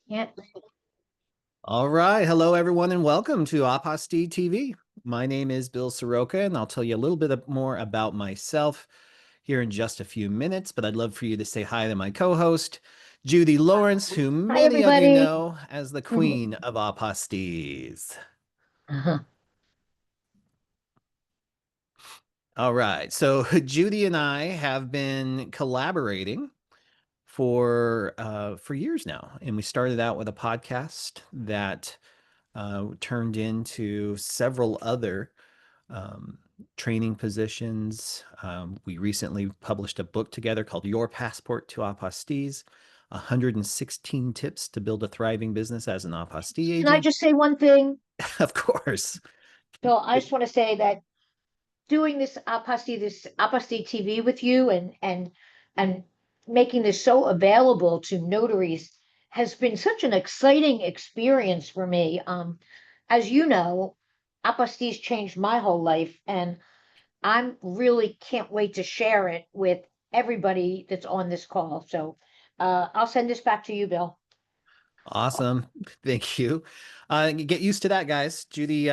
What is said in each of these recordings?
Yeah. All right. Hello, everyone, and welcome to Apostille TV. My name is Bill Soroka, and I'll tell you a little bit more about myself here in just a few minutes. But I'd love for you to say hi to my co-host, Judi Lawrence, who Hi, many of you everybody. know as the Queen of Apostilles. Uh-huh. All right. So Judi and I have been collaborating for years now, and we started out with a podcast that turned into several other um, training positions. We recently published a book together called Your Passport to Apostilles, 116 tips to build a thriving business as an apostille Can I agent. just say one thing? Of course. So I just want to say that doing this Apostille TV with you and making this so available to notaries has been such an exciting experience for me. As you know, Apostilles changed my whole life, and I'm really can't wait to share it with everybody that's on this call. So I'll send this back to you, Bill. Awesome. Thank you. Get used to that, guys. Judi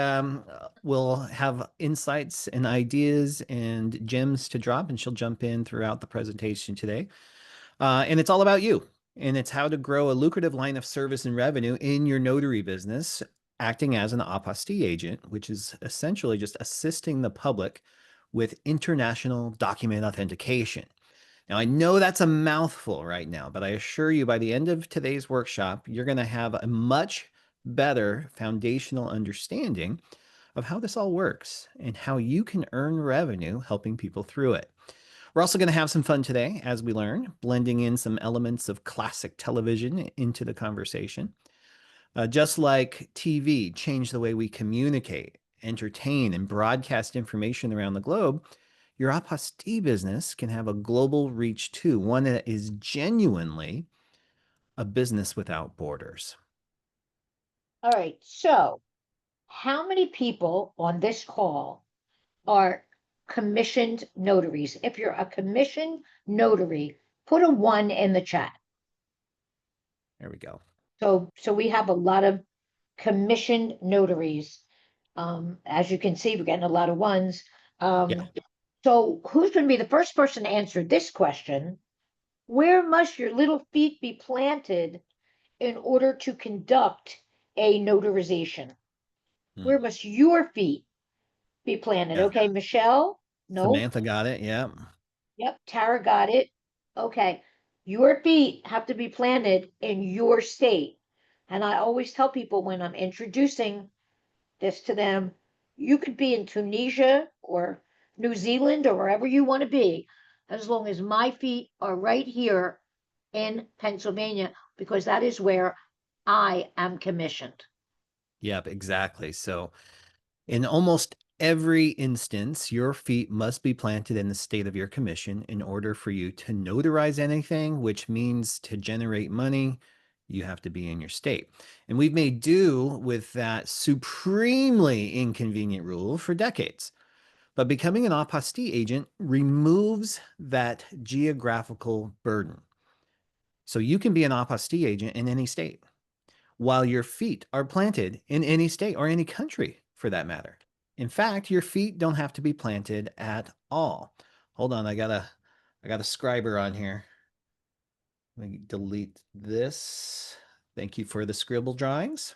will have insights and ideas and gems to drop, and she'll jump in throughout the presentation today. And it's all about you. And it's how to grow a lucrative line of service and revenue in your notary business, acting as an apostille agent, which is essentially just assisting the public with international document authentication. Now, I know that's a mouthful right now, but I assure you by the end of today's workshop, you're going to have a much better foundational understanding of how this all works and how you can earn revenue helping people through it. We're also going to have some fun today as we learn, blending in some elements of classic television into the conversation. Just like TV changed the way we communicate, entertain, and broadcast information around the globe, your apostille business can have a global reach too, one that is genuinely a business without borders. All right. So, how many people on this call are commissioned notaries? If you're a commissioned notary, put a one in the chat. There we go. So we have a lot of commissioned notaries. As you can see, we're getting a lot of ones. Yeah. So who's going to be the first person to answer this question? Where must your little feet be planted in order to conduct a notarization? Hmm. Where must your feet be planted? Yeah. Okay, Michelle? No. Samantha got it. Yeah. Yep, Tara got it. Okay. Your feet have to be planted in your state. And I always tell people when I'm introducing this to them, you could be in Tunisia or New Zealand or wherever you want to be, as long as my feet are right here in Pennsylvania, because that is where I am commissioned. Yep, exactly. So in almost every instance, your feet must be planted in the state of your commission in order for you to notarize anything, which means to generate money, you have to be in your state. And we've made do with that supremely inconvenient rule for decades. But becoming an apostille agent removes that geographical burden. So you can be an apostille agent in any state while your feet are planted in any state or any country for that matter. In fact, your feet don't have to be planted at all. Hold on, I got a scriber on here. Let me delete this. Thank you for the scribble drawings.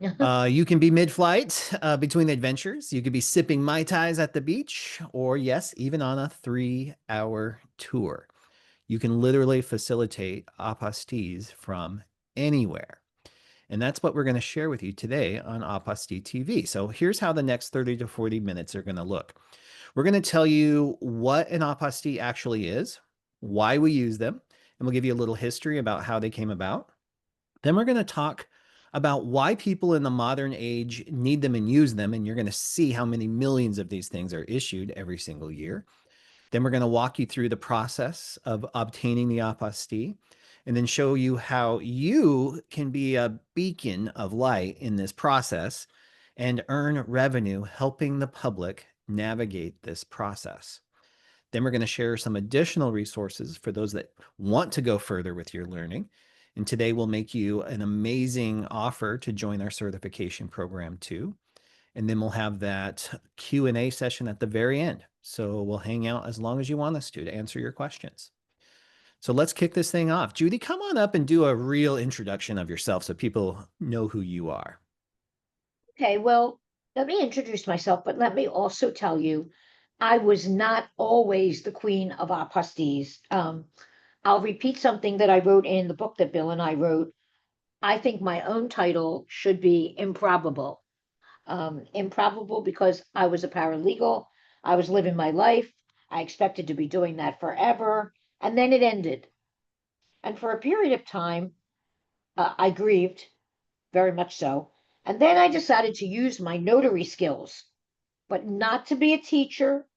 You can be mid-flight between adventures. You could be sipping Mai Tais at the beach, or yes, even on a 3-hour tour. You can literally facilitate apostilles from anywhere. And that's what we're going to share with you today on Apostille TV. So here's how the next 30 to 40 minutes are going to look. We're going to tell you what an apostille actually is, why we use them, and we'll give you a little history about how they came about. Then we're going to talk about why people in the modern age need them and use them, and you're going to see how many millions of these things are issued every single year. Then we're going to walk you through the process of obtaining the apostille and then show you how you can be a beacon of light in this process and earn revenue helping the public navigate this process. Then we're going to share some additional resources for those that want to go further with your learning. And today we'll make you an amazing offer to join our certification program too. And then we'll have that Q&A session at the very end. So we'll hang out as long as you want us to answer your questions. So let's kick this thing off. Judi, come on up and do a real introduction of yourself so people know who you are. Okay, well, let me introduce myself, but let me also tell you, I was not always the Queen of Apostilles. I'll repeat something that I wrote in the book that Bill and I wrote. I think my own title should be improbable. Improbable because I was a paralegal. I was living my life. I expected to be doing that forever. And then it ended. And for a period of time, I grieved, very much so. And then I decided to use my notary skills, but not to be a teacher,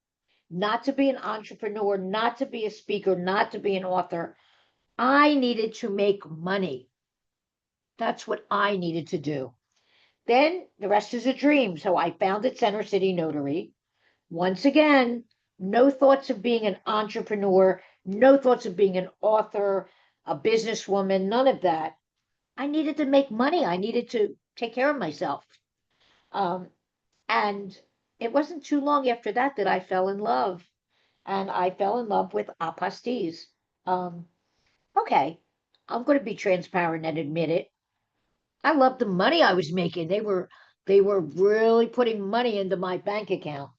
not to be an entrepreneur, not to be a speaker, not to be an author. I needed to make money. That's what I needed to do. Then the rest is a dream. So I founded Center City Notary. Once again, no thoughts of being an entrepreneur, no thoughts of being an author, a businesswoman, none of that. I needed to make money. I needed to take care of myself. Um, and it wasn't too long after that that I fell in love. And I fell in love with apostilles. Um, okay, I'm going to be transparent and admit it. I loved the money I was making. They were really putting money into my bank account.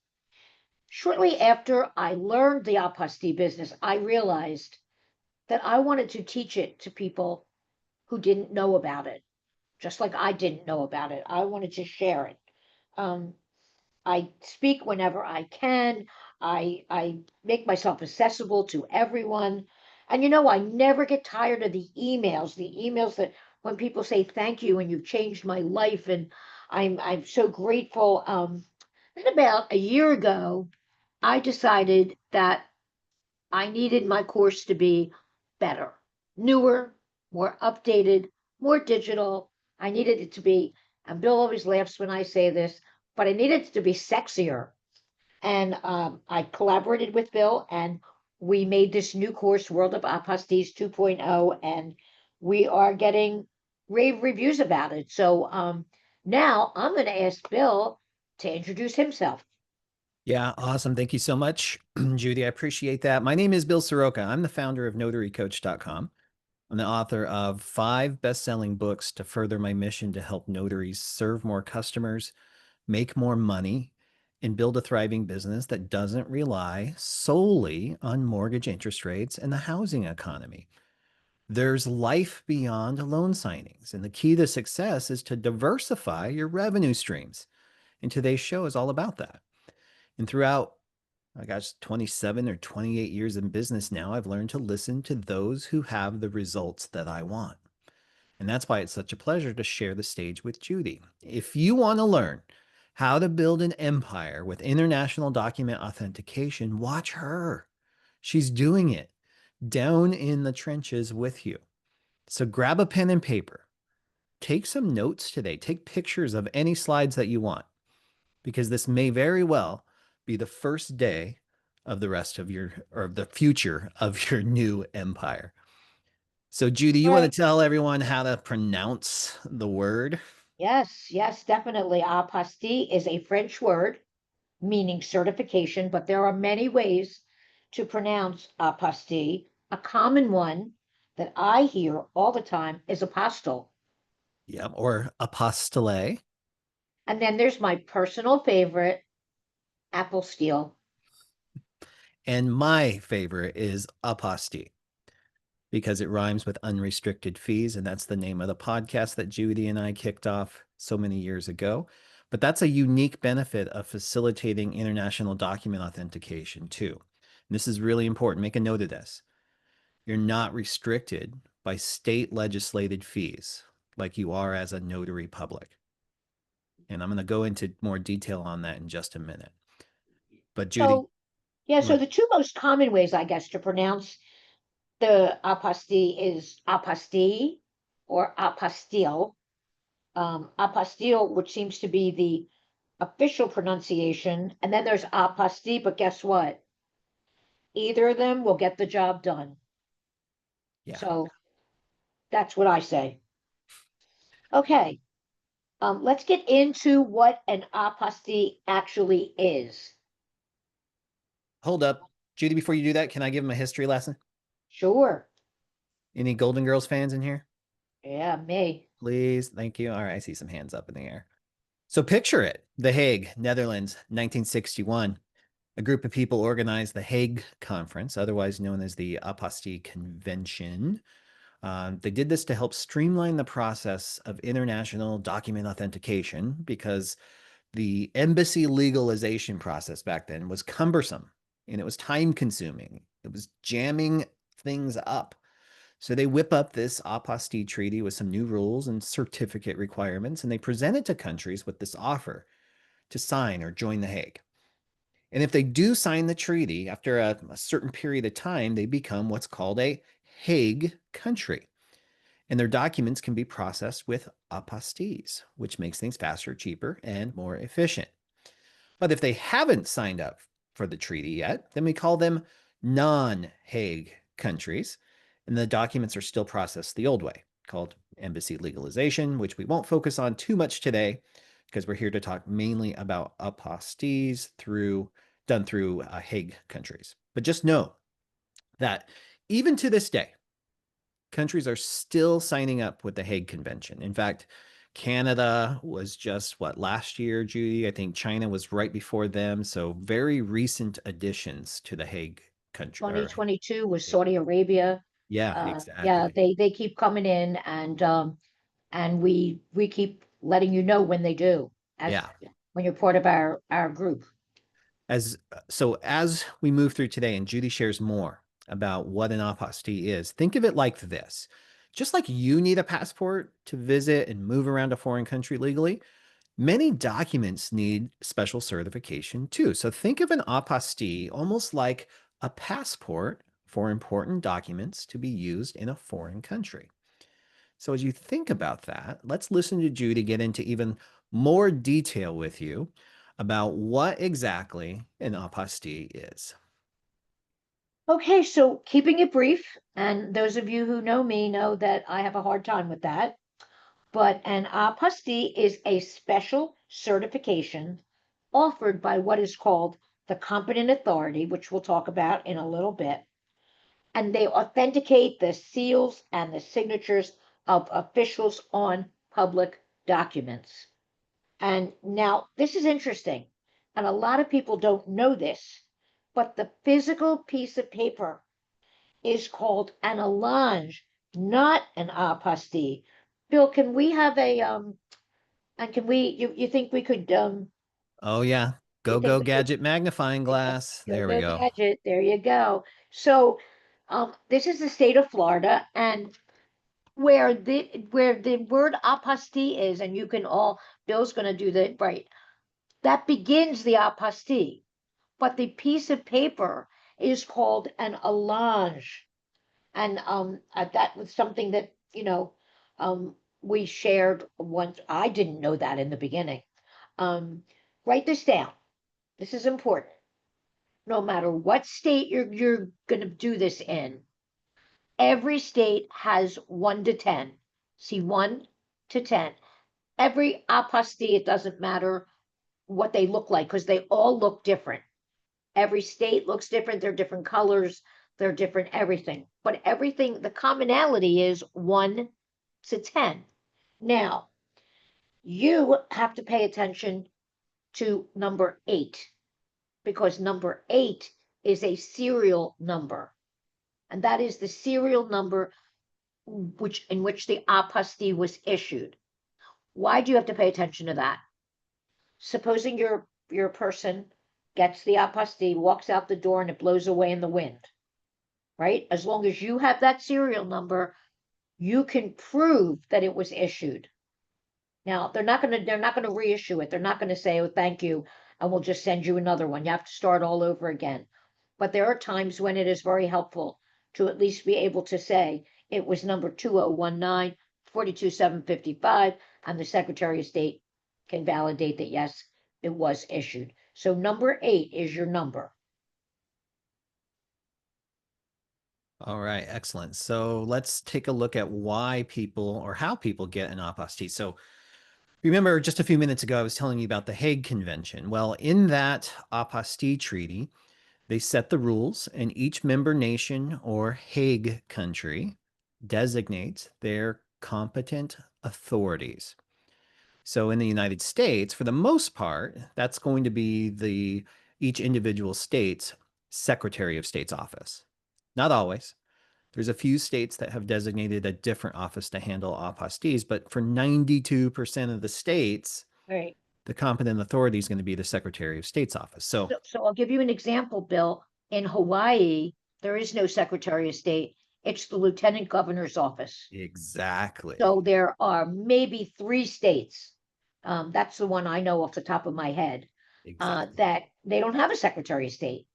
Shortly after I learned the apostille business, I realized that I wanted to teach it to people who didn't know about it, just like I didn't know about it. I wanted to share it. Um, I speak whenever I can. I make myself accessible to everyone. And I never get tired of the emails that when people say thank you and you've changed my life and I'm so grateful. And about a year ago, I decided that I needed my course to be better, newer, more updated, more digital. I needed it to be, and Bill always laughs when I say this, but I needed it to be sexier. And I collaborated with Bill, and we made this new course, World of Apostilles 2.0, and we are getting rave reviews about it. So now I'm going to ask Bill to introduce himself. Yeah, awesome. Thank you so much, Judi. I appreciate that. My name is Bill Soroka. I'm the founder of notarycoach.com. I'm the author of 5 best-selling books to further my mission to help notaries serve more customers, make more money, and build a thriving business that doesn't rely solely on mortgage interest rates and the housing economy. There's life beyond loan signings, and the key to success is to diversify your revenue streams. And today's show is all about that. And throughout, I guess, 27 or 28 years in business now, I've learned to listen to those who have the results that I want. And that's why it's such a pleasure to share the stage with Judi. If you want to learn how to build an empire with international document authentication, watch her. She's doing it down in the trenches with you. So grab a pen and paper. Take some notes today. Take pictures of any slides that you want, because this may very well be the first day of the rest of your, or the future of your new empire. So, Judi, you All want right. to tell everyone how to pronounce the word? Yes, yes, definitely. Apostille is a French word meaning certification, but there are many ways to pronounce apostille. A common one that I hear all the time is apostle. Yep. Or apostille. And then there's my personal favorite, apple steel. And my favorite is apostille because it rhymes with unrestricted fees. And that's the name of the podcast that Judi and I kicked off so many years ago. But that's a unique benefit of facilitating international document authentication, too. And this is really important. Make a note of this. You're not restricted by state legislated fees like you are as a notary public. And I'm going to go into more detail on that in just a minute. But Judi, So, yeah, go so ahead. the two most common ways, I guess, to pronounce the apostille is apostille or apostille. Apostille, which seems to be the official pronunciation, and then there's apostille, but guess what? Either of them will get the job done. Yeah. So That's what I say. Okay. Let's get into what an apostille actually is. Hold up. Judy, before you do that, can I give him a history lesson? Sure. Any Golden Girls fans in here? Yeah, me. Please. Thank you. All right. I see some hands up in the air. So picture it. The Hague, Netherlands, 1961. A group of people organized the Hague Conference, otherwise known as the Apostille Convention. They did this to help streamline the process of international document authentication because the embassy legalization process back then was cumbersome and it was time consuming. It was jamming things up. So they whip up this apostille treaty with some new rules and certificate requirements, and they present it to countries with this offer to sign or join the Hague. And if they do sign the treaty after a certain period of time, they become what's called a Hague country. And their documents can be processed with apostilles, which makes things faster, cheaper, and more efficient. But if they haven't signed up for the treaty yet, then we call them non-Hague countries, and the documents are still processed the old way, called embassy legalization, which we won't focus on too much today because we're here to talk mainly about apostilles done through Hague countries. But just know that even to this day, countries are still signing up with the Hague Convention. In fact, Canada was just last year, Judy? I think China was right before them. So very recent additions to the Hague country. 2022 was Saudi Arabia. Yeah, Yeah, exactly. they keep coming in, and we keep letting you know when they do, as Yeah. when you're part of our group. As we move through today and Judy shares more about what an apostille is, think of it like this. Just like you need a passport to visit and move around a foreign country legally, many documents need special certification too. So think of an apostille almost like a passport for important documents to be used in a foreign country. So as you think about that, let's listen to Judy get into even more detail with you about what exactly an apostille is. Okay, so keeping it brief, and those of you who know me know that I have a hard time with that. But an apostille is a special certification offered by what is called the competent authority, which we'll talk about in a little bit. And they authenticate the seals and the signatures of officials on public documents. And now this is interesting, and a lot of people don't know this, but the physical piece of paper is called an allonge, not an apostille. Bill, can we have a and can we you think we could Oh yeah, you go think go we could gadget magnifying glass. go There we go go. gadget? There you go. So this is the state of Florida, and where the word apostille is, and you can all Bill's gonna do that right. That begins the apostille, but the piece of paper is called an allonge. And that was something that we shared once. I didn't know that in the beginning. Um, Write this down. This is important. No matter what state you're going to do this in, every state has 1 to 10. See, 1 to 10. Every apostille, it doesn't matter what they look like because they all look different. Every state looks different. They're different colors. They're different everything. But everything, the commonality is 1 to 10. Now, you have to pay attention to number 8 because number 8 is a serial number. And that is the serial number in which the apostille was issued. Why do you have to pay attention to that? Supposing your person gets the apostille, walks out the door, and it blows away in the wind, right? As long as you have that serial number, you can prove that it was issued. Now, they're not gonna reissue it. They're not gonna say, "Oh, thank you, and we'll just send you another one." You have to start all over again. But there are times when it is very helpful to at least be able to say it was number 2019 42755, and the Secretary of State can validate that yes, it was issued. So number 8 is your number. All right, excellent. So let's take a look at why people or how people get an apostille. So remember just a few minutes ago, I was telling you about the Hague Convention. Well, in that apostille treaty, they set the rules, and each member nation or Hague country designates their competent authorities. So in the United States, for the most part, that's going to be each individual state's Secretary of State's office. Not always. There's a few states that have designated a different office to handle apostilles, but for 92% of the states, Right. the competent authority is going to be the Secretary of State's office. So I'll give you an example, Bill. In Hawaii, there is no Secretary of State. It's the Lieutenant Governor's office. Exactly. So there are maybe 3 states. That's the one I know off the top of my head, Exactly. that they don't have a Secretary of State.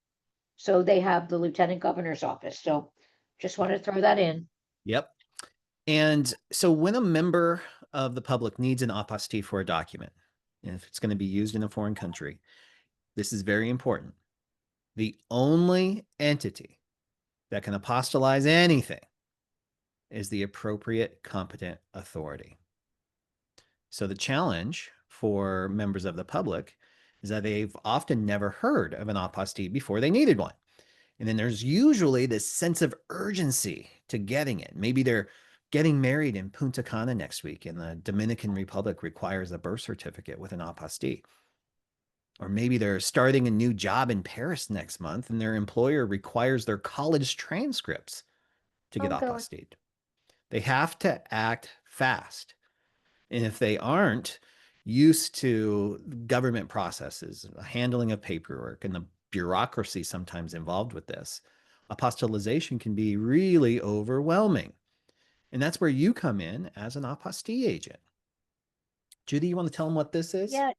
So they have the Lieutenant Governor's office. So just want to throw that in. Yep. And so when a member of the public needs an apostille for a document, and if it's going to be used in a foreign country, this is very important. The only entity that can apostilize anything is the appropriate competent authority. So the challenge for members of the public is that they've often never heard of an apostille before they needed one. And then there's usually this sense of urgency to getting it. Maybe they're getting married in Punta Cana next week, and the Dominican Republic requires a birth certificate with an apostille. Or maybe they're starting a new job in Paris next month, and their employer requires their college transcripts to get I'm going. apostilled. They have to act fast. And if they aren't used to government processes, handling of paperwork, and the bureaucracy sometimes involved with this, apostillization can be really overwhelming. And that's where you come in as an apostille agent. Judy, you want to tell them what this is? Yeah,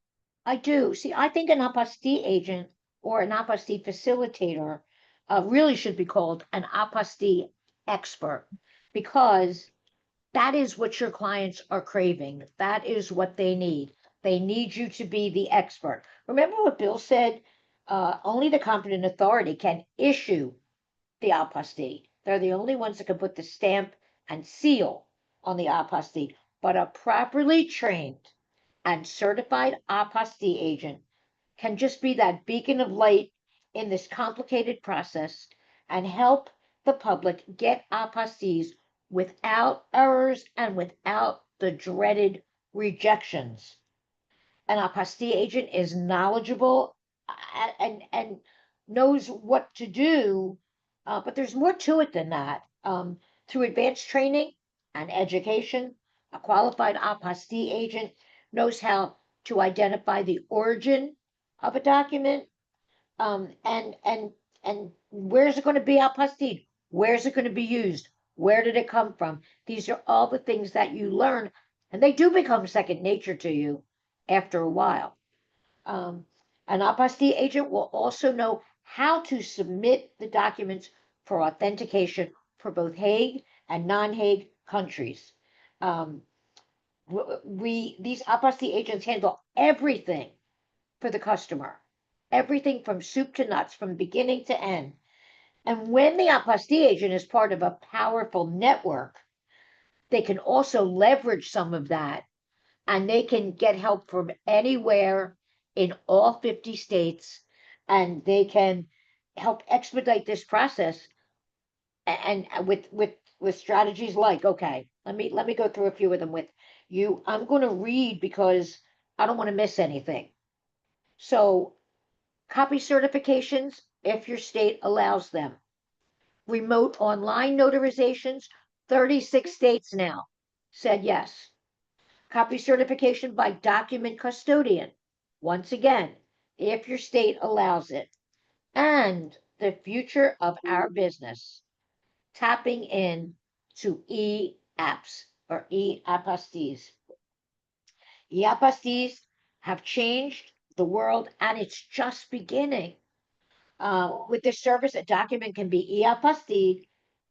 I do. See, I think an apostille agent or an apostille facilitator really should be called an apostille expert, because that is what your clients are craving. That is what they need. They need you to be the expert. Remember what Bill said? Only the competent authority can issue the apostille. They're the only ones that can put the stamp and seal on the apostille. But a properly trained and certified apostille agent can just be that beacon of light in this complicated process and help the public get apostilles without errors and without the dreaded rejections. An apostille agent is knowledgeable and knows what to do, but there's more to it than that. Through advanced training and education, a qualified apostille agent knows how to identify the origin of a document, and where's it going to be apostille? Where's it going to be used? Where did it come from? These are all the things that you learn, and they do become second nature to you after a while. Um, an apostille agent will also know how to submit the documents for authentication for both Hague and non-Hague countries. Um, these apostille agents handle everything for the customer, everything from soup to nuts, from beginning to end. And when the apostille agent is part of a powerful network, they can also leverage some of that, and they can get help from anywhere in all 50 states, and they can help expedite this process, and with strategies like, okay, let me go through a few of them with you. I'm going to read because I don't want to miss anything. So copy certifications, if your state allows them. Remote online notarizations, 36 states now said yes. Copy certification by document custodian, once again, if your state allows it. And the future of our business, tapping in to e-apps or e-apostilles. E-apostilles have changed the world, and it's just beginning. With this service, a document can be e-apostilled,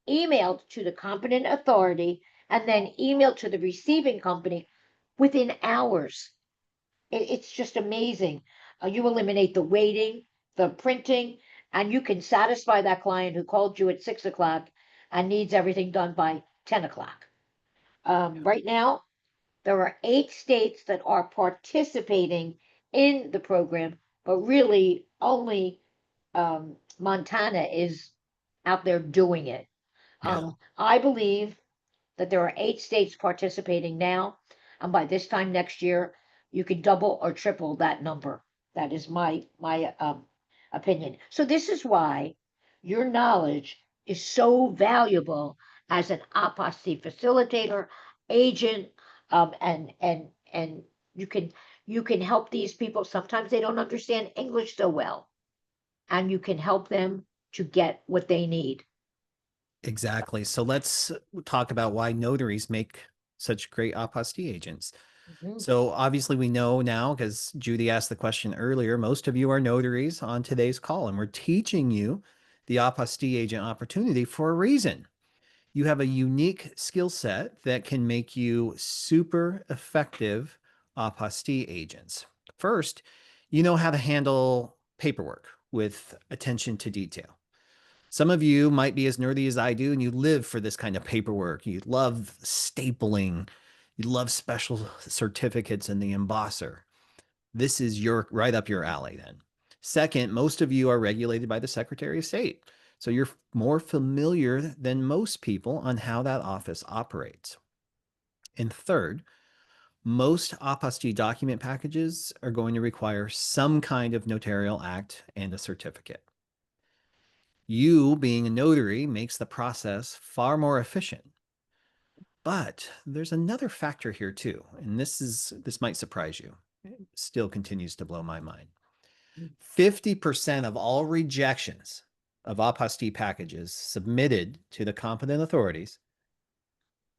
emailed to the competent authority, and then emailed to the receiving company within hours. It's just amazing. You eliminate the waiting, the printing, and you can satisfy that client who called you at 6 o'clock and needs everything done by 10 o'clock. Right now, there are 8 states that are participating in the program, but really only Montana is out there doing it. Yeah. I believe that there are 8 states participating now, and by this time next year, you could double or triple that number. That is my opinion. So this is why your knowledge is so valuable as an apostille facilitator, agent, and you can help these people. Sometimes they don't understand English so well, and you can help them to get what they need. Exactly. So let's talk about why notaries make such great apostille agents. Mhm. So obviously we know now, because Judi asked the question earlier, most of you are notaries on today's call, and we're teaching you the apostille agent opportunity for a reason. You have a unique skill set that can make you super effective apostille agents. First, you know how to handle paperwork with attention to detail. Some of you might be as nerdy as I do, and you live for this kind of paperwork. You love stapling, you love special certificates and the embosser. This is your right up your alley then. Second, most of you are regulated by the Secretary of State. So you're more familiar than most people on how that office operates. And third, most apostille document packages are going to require some kind of notarial act and a certificate. You being a notary makes the process far more efficient. But there's another factor here too, and this might surprise you. It still continues to blow my mind. 50% of all rejections of apostille packages submitted to the competent authorities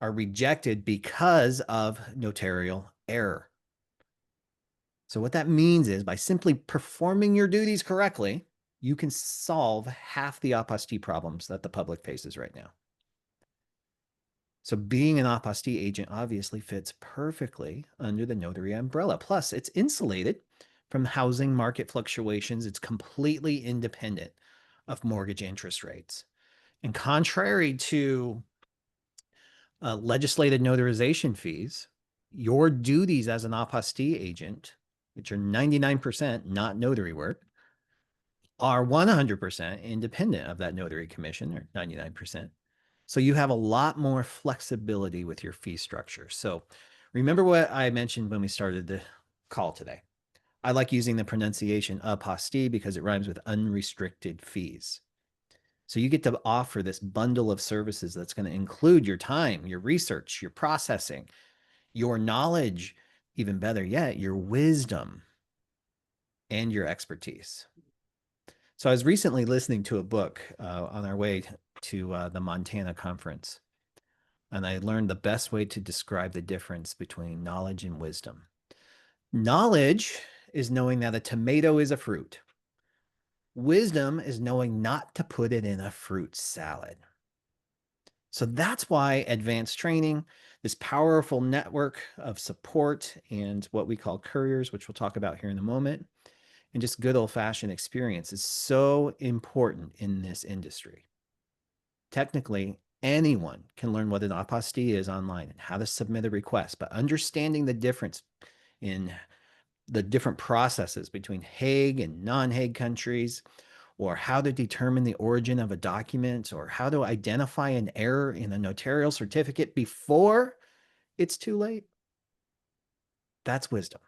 are rejected because of notarial error. So what that means is by simply performing your duties correctly, you can solve half the apostille problems that the public faces right now. So being an apostille agent obviously fits perfectly under the notary umbrella. Plus, it's insulated from housing market fluctuations. It's completely independent of mortgage interest rates. And contrary to legislated notarization fees, your duties as an apostille agent, which are 99% not notary work, are 100% independent of that notary commission, or 99%. So you have a lot more flexibility with your fee structure. So remember what I mentioned when we started the call today. I like using the pronunciation apostille because it rhymes with unrestricted fees. So you get to offer this bundle of services that's going to include your time, your research, your processing, your knowledge, even better yet, your wisdom and your expertise. So I was recently listening to a book on our way to the Montana conference, and I learned the best way to describe the difference between knowledge and wisdom. Knowledge is knowing that a tomato is a fruit. Wisdom is knowing not to put it in a fruit salad. So that's why advanced training, this powerful network of support and what we call couriers, which we'll talk about here in a moment, and just good old-fashioned experience is so important in this industry. Technically, anyone can learn what an apostille is online and how to submit a request, but understanding the difference in the different processes between Hague and non-Hague countries, or how to determine the origin of a document, or how to identify an error in a notarial certificate before it's too late, that's wisdom.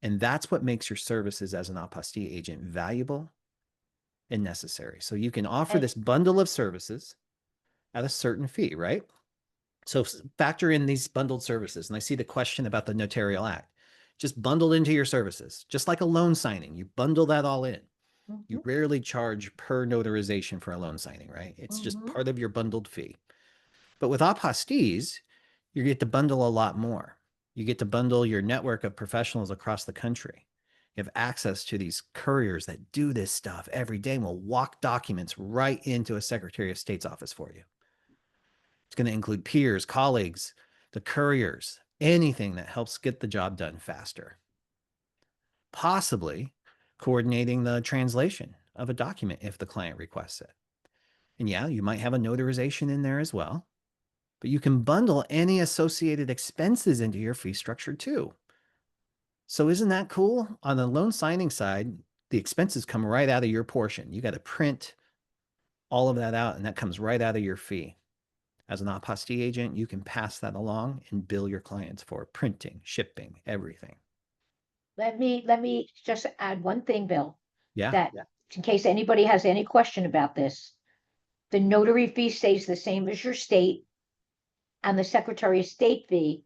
And that's what makes your services as an apostille agent valuable and necessary. So you can offer And this bundle of services at a certain fee, right? So factor in these bundled services. And I see the question about the notarial act. Just bundled into your services, just like a loan signing. You bundle that all in. You mhm, rarely charge per notarization for a loan signing, right? It's just mhm. part of your bundled fee. But with apostilles, you get to bundle a lot more. You get to bundle your network of professionals across the country. You have access to these couriers that do this stuff every day and will walk documents right into a Secretary of State's office for you. It's going to include peers, colleagues, the couriers, anything that helps get the job done faster. Possibly coordinating the translation of a document if the client requests it. And yeah, you might have a notarization in there as well, but you can bundle any associated expenses into your fee structure too. So isn't that cool? On the loan signing side, the expenses come right out of your portion. You got to print all of that out, and that comes right out of your fee. As an apostille agent, you can pass that along and bill your clients for printing, shipping, everything. Let me just add one thing, Bill, Yeah. that in case anybody has any question about this, the notary fee stays the same as your state, and the Secretary of State fee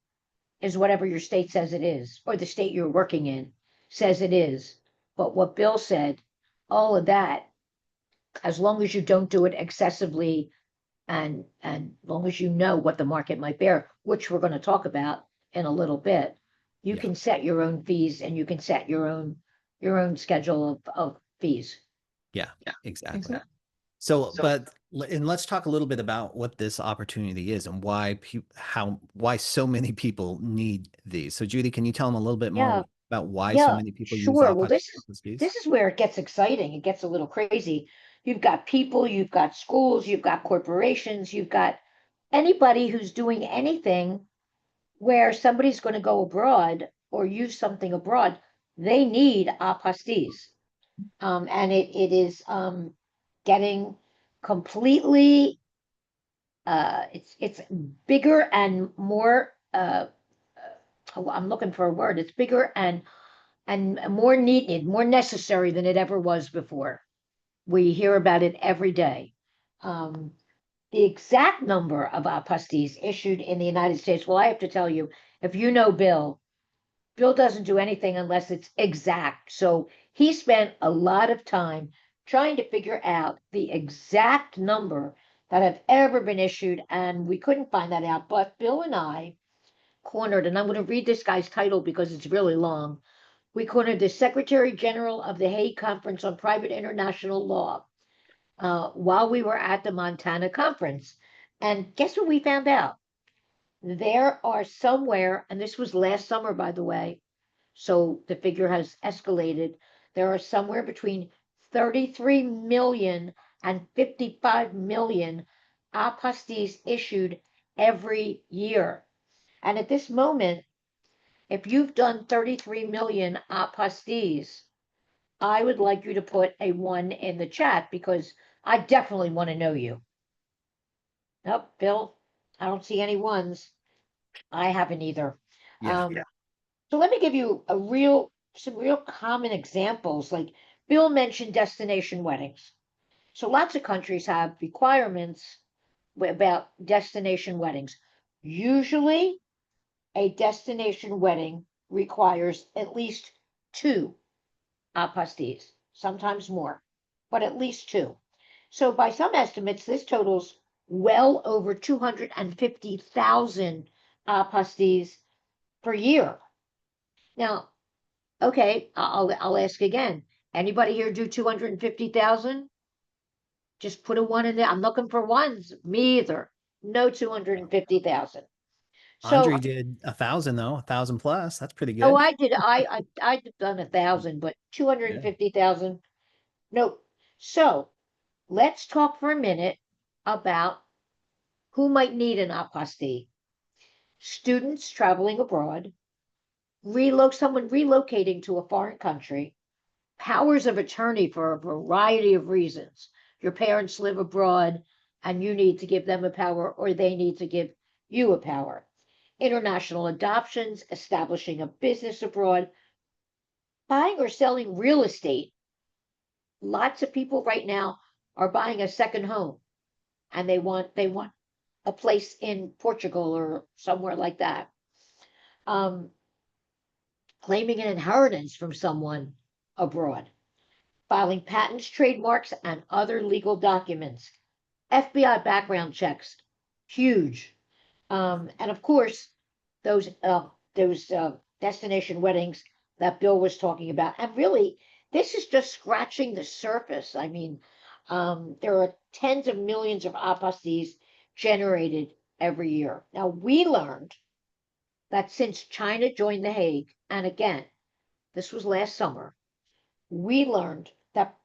is whatever your state says it is, or the state you're working in says it is. But what Bill said, all of that, as long as you don't do it excessively, and long as you know what the market might bear, which we're going to talk about in a little bit, you Yeah. can set your own fees, and you can set your own schedule of fees. Yeah, exactly. So, and let's talk a little bit about what this opportunity is and why so many people need these. So, Judy, can you tell them a little bit Yeah, more about why so yeah, many people use sure. Well, apostilles? this is where it gets exciting. It gets a little crazy. You've got people, you've got schools, you've got corporations, you've got anybody who's doing anything where somebody's going to go abroad or use something abroad. They need apostilles. And it is getting completely it's bigger and more I'm looking for a word. It's bigger and more needed, more necessary than it ever was before. We hear about it every day. Um, the exact number of apostilles issued in the United States, well, I have to tell you, if you know Bill doesn't do anything unless it's exact. So he spent a lot of time trying to figure out the exact number that have ever been issued, and we couldn't find that out. But Bill and I cornered, and I'm going to read this guy's title because it's really long. We cornered the Secretary General of the Hague Conference on Private International Law while we were at the Montana conference. And guess what we found out? There are somewhere, and this was last summer, by the way, so the figure has escalated. There are somewhere between 33 million and 55 million apostilles issued every year. And at this moment, if you've done 33 million apostilles, I would like you to put a one in the chat because I definitely want to know you. Nope, Bill, I don't see any ones. I haven't either. Yeah. So let me give you some real common examples. Like Bill mentioned destination weddings. So lots of countries have requirements about destination weddings. Usually a destination wedding requires at least two apostilles, sometimes more, but at least two. So by some estimates, this totals well over 250,000 apostilles per year. Now, okay, I'll ask again. Anybody here do 250,000? Just put a one in there. I'm looking for ones. Me either. No 250,000. So, Andre did 1,000 though, 1,000 plus. That's pretty oh, good. I did. I've done 1,000, but Yeah. 250,000. Nope. So let's talk for a minute about who might need an apostille. Students traveling abroad, someone relocating to a foreign country, powers of attorney for a variety of reasons. Your parents live abroad and you need to give them a power, or they need to give you a power. International adoptions, establishing a business abroad, buying or selling real estate. Lots of people right now are buying a second home and they want a place in Portugal or somewhere like that. Um, claiming an inheritance from someone abroad, filing patents, trademarks, and other legal documents. FBI background checks, huge. And of course, those destination weddings that Bill was talking about. And really, this is just scratching the surface. I mean, there are tens of millions of apostilles generated every year. Now, we learned that since China joined the Hague, and again, this was last summer, we learned that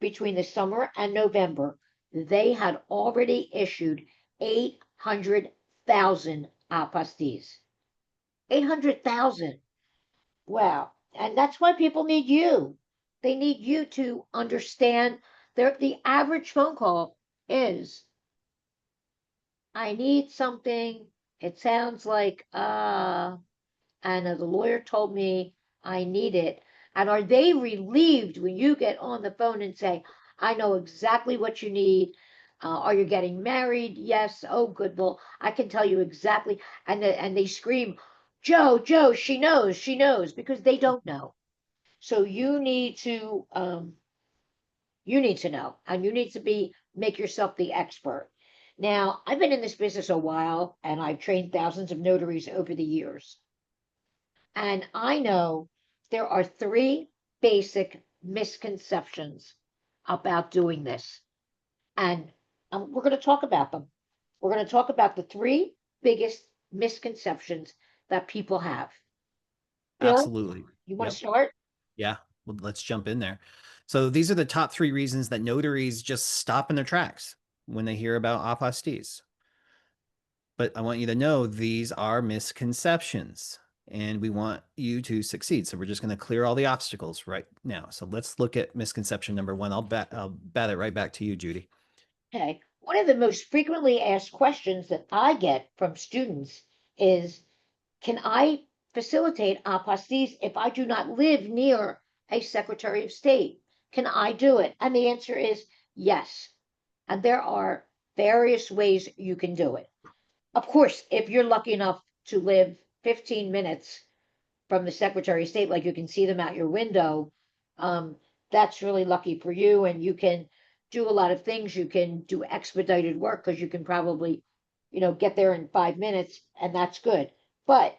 between the summer and November, they had already issued 800,000 apostilles. 800,000. Wow. And that's why people need you. They need you to understand the average phone call is, I need something. It sounds like, and the lawyer told me I need it. And are they relieved when you get on the phone and say, I know exactly what you need? Are you getting married? Yes. Oh, good. Well, I can tell you exactly. And they scream, Joe, Joe, she knows, because they don't know. So you need to know, and you need to make yourself the expert. Now, I've been in this business a while, and I've trained thousands of notaries over the years. And I know there are three basic misconceptions about doing this. And we're going to talk about them. We're going to talk about the three biggest misconceptions that people have. Bill, Absolutely. you want to Yep. start? Yeah. Well, let's jump in there. So these are the top three reasons that notaries just stop in their tracks when they hear about apostates. But I want you to know these are misconceptions and we want you to succeed. So we're just going to clear all the obstacles right now. So let's look at misconception number one. I'll bat it right back to you, Judy. Okay. One of the most frequently asked questions that I get from students is, can I facilitate apostates if I do not live near a Secretary of State? Can I do it? And the answer is yes. And there are various ways you can do it. Of course, if you're lucky enough to live 15 minutes from the Secretary of State, like you can see them out your window, um, that's really lucky for you. And you can do a lot of things. You can do expedited work because you can probably, get there in 5 minutes, and that's good. But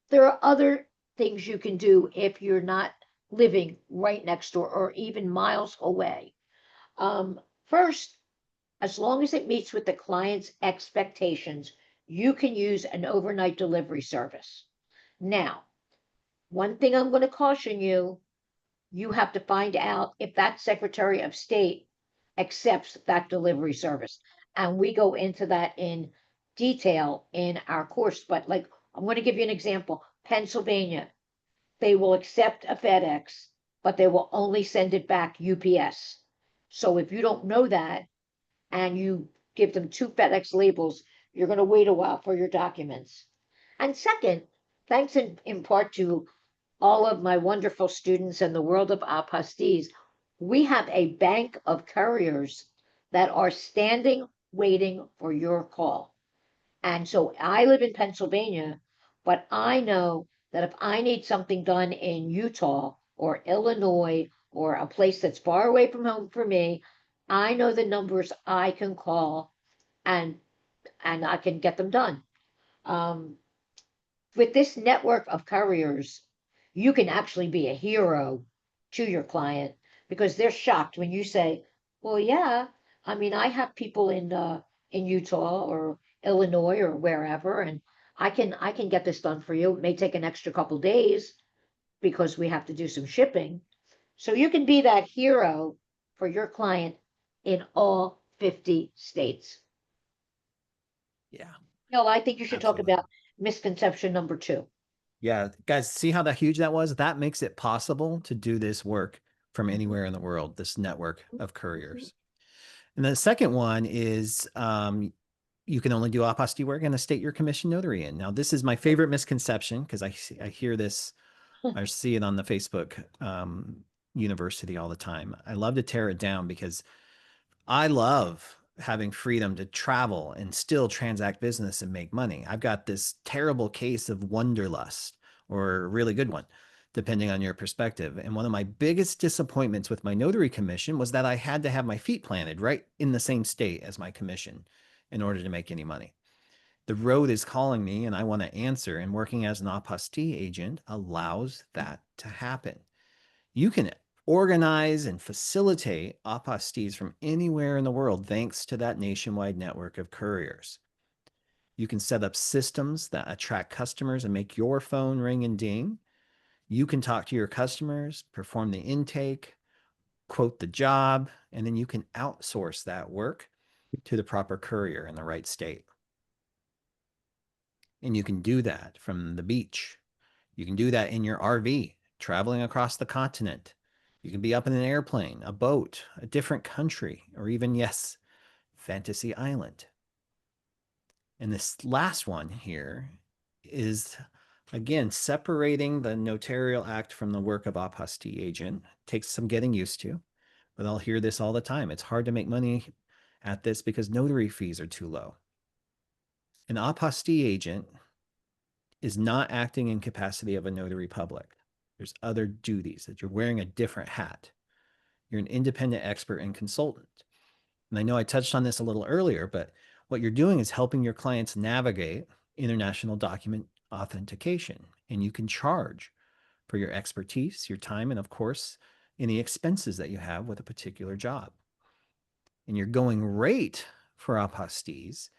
there are other things you can do if you're not living right next door or even miles away. First, as long as it meets with the client's expectations, you can use an overnight delivery service. Now, one thing I'm going to caution you, you have to find out if that Secretary of State accepts that delivery service. And we go into that in detail in our course. But like, I'm going to give you an example. Pennsylvania, they will accept a FedEx, but they will only send it back UPS. So if you don't know that and you give them two FedEx labels, you're going to wait a while for your documents. And second, thanks in part to all of my wonderful students in the world of apostilles, we have a bank of couriers that are standing waiting for your call. And so I live in Pennsylvania, but I know that if I need something done in Utah or Illinois or a place that's far away from home for me, I know the numbers I can call, and I can get them done. Um, with this network of couriers, you can actually be a hero to your client because they're shocked when you say, "Well, yeah, I mean, I have people in Utah or Illinois or wherever, and I can get this done for you. It may take an extra couple days because we have to do some shipping." So you can be that hero for your client in all 50 states. Yeah, No, I think you should talk absolutely. about misconception number two. Yeah, guys, see how that huge that was? That makes it possible to do this work from Mhm. anywhere in the world, this network of Mhm. couriers. And the second one is you can only do apostille work in the state you're commissioned notary in. Now, this is my favorite misconception because I hear this, I see it on the Facebook university all the time. I love to tear it down because I love having freedom to travel and still transact business and make money. I've got this terrible case of wanderlust, or a really good one, depending on your perspective. And one of my biggest disappointments with my notary commission was that I had to have my feet planted right in the same state as my commission in order to make any money. The road is calling me and I want to answer, and working as an apostille agent allows that to happen. You can organize and facilitate apostates from anywhere in the world thanks to that nationwide network of couriers. You can set up systems that attract customers and make your phone ring and ding. You can talk to your customers, perform the intake, quote the job, and then you can outsource that work to the proper courier in the right state. And you can do that from the beach. You can do that in your RV, traveling across the continent. You can be up in an airplane, a boat, a different country, or even, yes, fantasy island. And this last one here is, again, separating the notarial act from the work of apostille agent. Takes some getting used to, but I'll hear this all the time. It's hard to make money at this because notary fees are too low. An apostille agent is not acting in capacity of a notary public. There's other duties that you're wearing a different hat. You're an independent expert and consultant. And I know I touched on this a little earlier, but what you're doing is helping your clients navigate international document authentication. And you can charge for your expertise, your time, and of course, any expenses that you have with a particular job. And your going rate for apostilles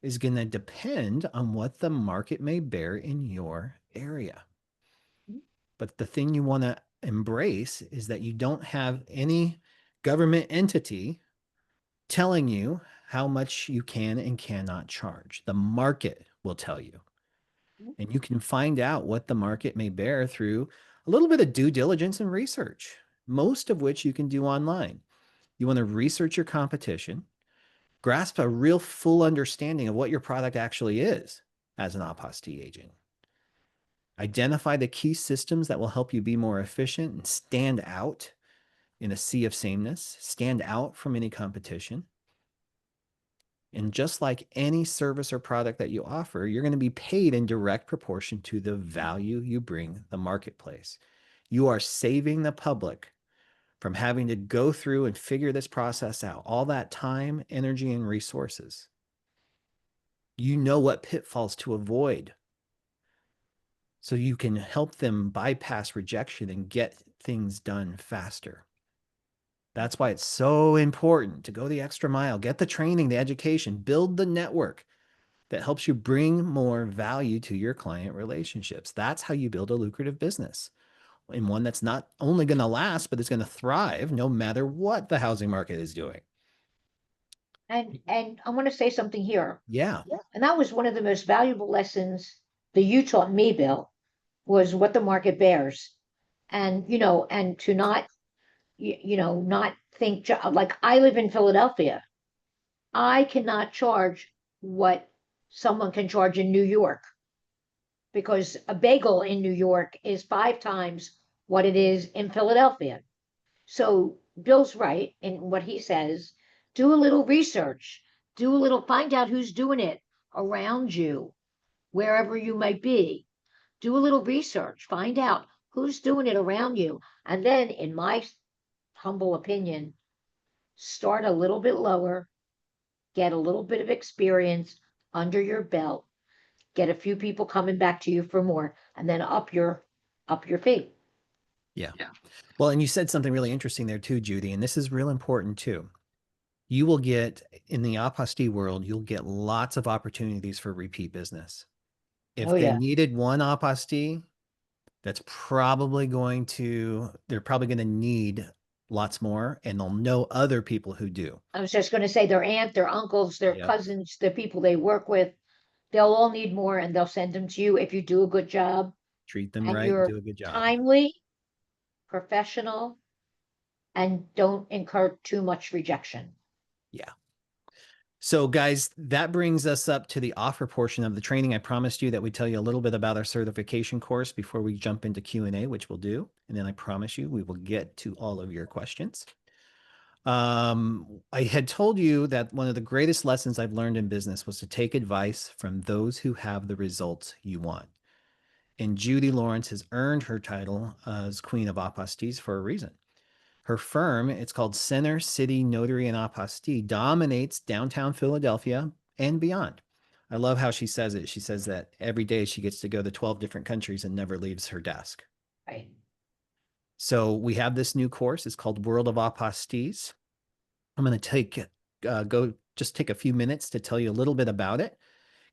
is going to depend on what the market may bear in your area. But the thing you want to embrace is that you don't have any government entity telling you how much you can and cannot charge. The market will tell you. And you can find out what the market may bear through a little bit of due diligence and research, most of which you can do online. You want to research your competition, grasp a real full understanding of what your product actually is as an apostille agent. Identify the key systems that will help you be more efficient and stand out in a sea of sameness, stand out from any competition. And just like any service or product that you offer, you're going to be paid in direct proportion to the value you bring the marketplace. You are saving the public from having to go through and figure this process out, all that time, energy, and resources. You know what pitfalls to avoid so you can help them bypass rejection and get things done faster. That's why it's so important to go the extra mile, get the training, the education, build the network that helps you bring more value to your client relationships. That's how you build a lucrative business, and one that's not only going to last, but it's going to thrive no matter what the housing market is doing. And I want to say something here. Yeah. And that was one of the most valuable lessons that you taught me, Bill, was what the market bears. And, and to not, not think, like I live in Philadelphia. I cannot charge what someone can charge in New York because a bagel in New York is 5 times what it is in Philadelphia. So Bill's right in what he says. Do a little research, find out who's doing it around you, wherever you might be. Do a little research, find out who's doing it around you. And then, in my humble opinion, start a little bit lower, get a little bit of experience under your belt, get a few people coming back to you for more, and then up your fee. Yeah. Well, and you said something really interesting there too, Judi, and this is real important too. You will get in the apostille world, you'll get lots of opportunities for repeat business. If Oh they yeah. needed one apostille, they're probably going to need lots more, and they'll know other people who do. I was just going to say their aunt, their uncles, their Yep. cousins, the people they work with, they'll all need more and they'll send them to you if you do a good job Treat them and right and you're do a good job. timely, professional, and don't incur too much rejection. Yeah. So guys, that brings us up to the offer portion of the training. I promised you that we'd tell you a little bit about our certification course before we jump into Q&A, which we'll do. And then I promise you we will get to all of your questions. I had told you that one of the greatest lessons I've learned in business was to take advice from those who have the results you want. And Judi Lawrence has earned her title as Queen of Apostilles for a reason. Her firm, it's called Center City Notary and Apostille, dominates downtown Philadelphia and beyond. I love how she says it. She says that every day she gets to go to 12 different countries and never leaves her desk. Right. So we have this new course. It's called World of Apostilles. I'm going to take a few minutes to tell you a little bit about it,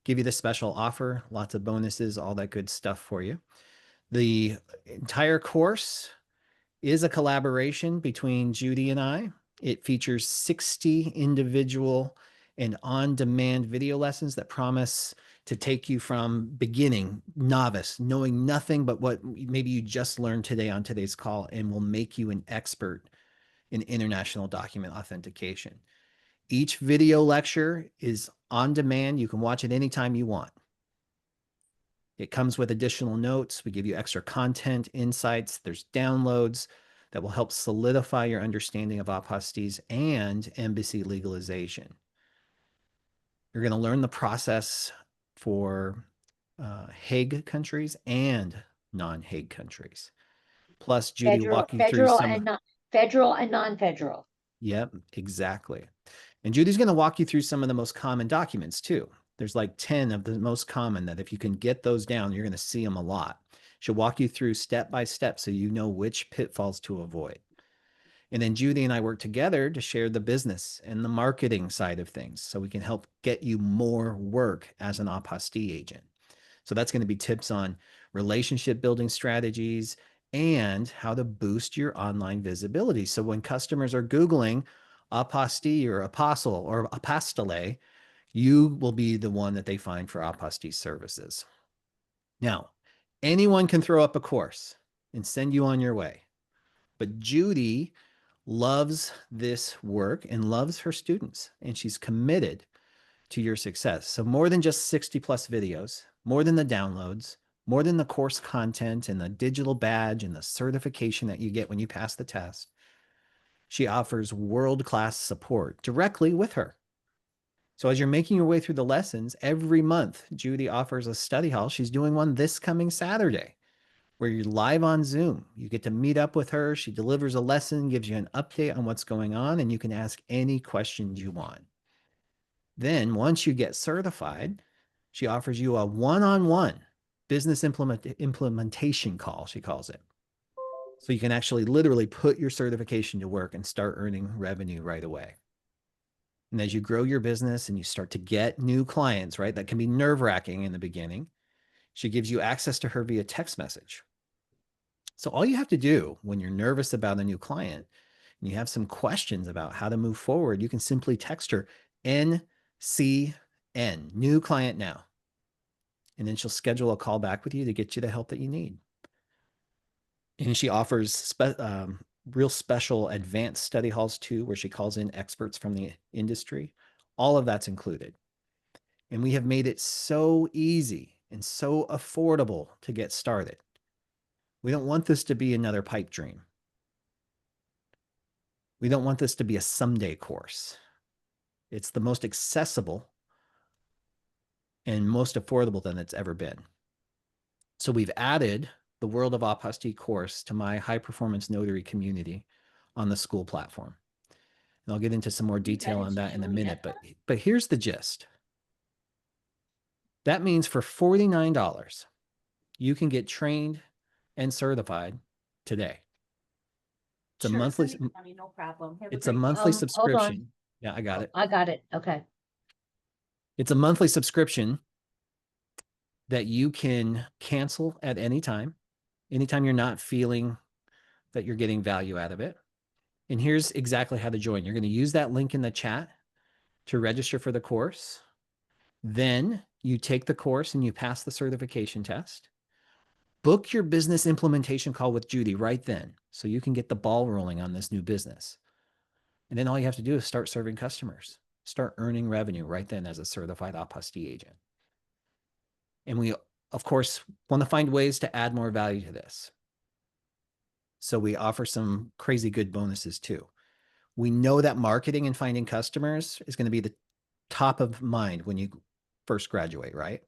give you the special offer, lots of bonuses, all that good stuff for you. The entire course is a collaboration between Judi and I. It features 60 individual and on-demand video lessons that promise to take you from beginning, novice, knowing nothing but what maybe you just learned today on today's call, and will make you an expert in international document authentication. Each video lecture is on demand. You can watch it anytime you want. It comes with additional notes. We give you extra content, insights. There's downloads that will help solidify your understanding of apostilles and embassy legalization. You're going to learn the process for Hague countries and non-Hague countries. Plus, Judi will walk you through some. Federal and non-federal. Yep, exactly. And Judi's going to walk you through some of the most common documents too. There's like 10 of the most common that if you can get those down, you're going to see them a lot. She'll walk you through step by step so you know which pitfalls to avoid. And then Judi and I work together to share the business and the marketing side of things so we can help get you more work as an apostille agent. So that's going to be tips on relationship building strategies and how to boost your online visibility. So when customers are Googling apostille or apostle or apostille, you will be the one that they find for apostille services. Now, anyone can throw up a course and send you on your way, but Judi loves this work and loves her students, and she's committed to your success. So more than just 60 plus videos, more than the downloads, more than the course content and the digital badge and the certification that you get when you pass the test, she offers world-class support directly with her. So as you're making your way through the lessons, every month, Judi offers a study hall. She's doing one this coming Saturday where you're live on Zoom. You get to meet up with her. She delivers a lesson, gives you an update on what's going on, and you can ask any questions you want. Then once you get certified, she offers you a one-on-one business implementation call, she calls it. So you can actually literally put your certification to work and start earning revenue right away. And as you grow your business and you start to get new clients, right, that can be nerve-wracking in the beginning, she gives you access to her via text message. So all you have to do when you're nervous about a new client and you have some questions about how to move forward, you can simply text her NCN, new client now. And then she'll schedule a call back with you to get you the help that you need. And she offers real special advanced study halls too, where she calls in experts from the industry. All of that's included. And we have made it so easy and so affordable to get started. We don't want this to be another pipe dream. We don't want this to be a someday course. It's the most accessible and most affordable than it's ever been. So we've added the World of Apostille course to my high performance notary community on the school platform. And I'll get into some more detail on that in a minute, but here's the gist. That means for $49, you can get trained and certified today. It's Sure, a monthly, send me the money, no problem. Have it's a great day. monthly Hold on. subscription. Yeah, I got it. I got it. Okay. It's a monthly subscription that you can cancel at any time, anytime you're not feeling that you're getting value out of it. And here's exactly how to join. You're going to use that link in the chat to register for the course. Then you take the course and you pass the certification test. Book your business implementation call with Judi right then so you can get the ball rolling on this new business. And then all you have to do is start serving customers, start earning revenue right then as a certified apostille agent. And we, of course, want to find ways to add more value to this. So we offer some crazy good bonuses too. We know that marketing and finding customers is going to be the top of mind when you first graduate, right?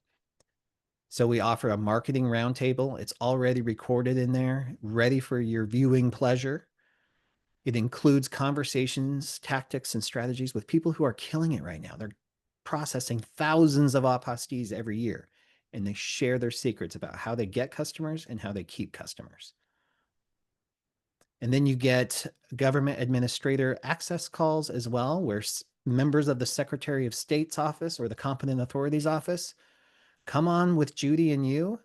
So we offer a marketing roundtable. It's already recorded in there, ready for your viewing pleasure. It includes conversations, tactics, and strategies with people who are killing it right now. They're processing thousands of apostilles every year, and they share their secrets about how they get customers and how they keep customers. And then you get government administrator access calls as well, where members of the Secretary of State's office or the competent authorities office come on with Judi and you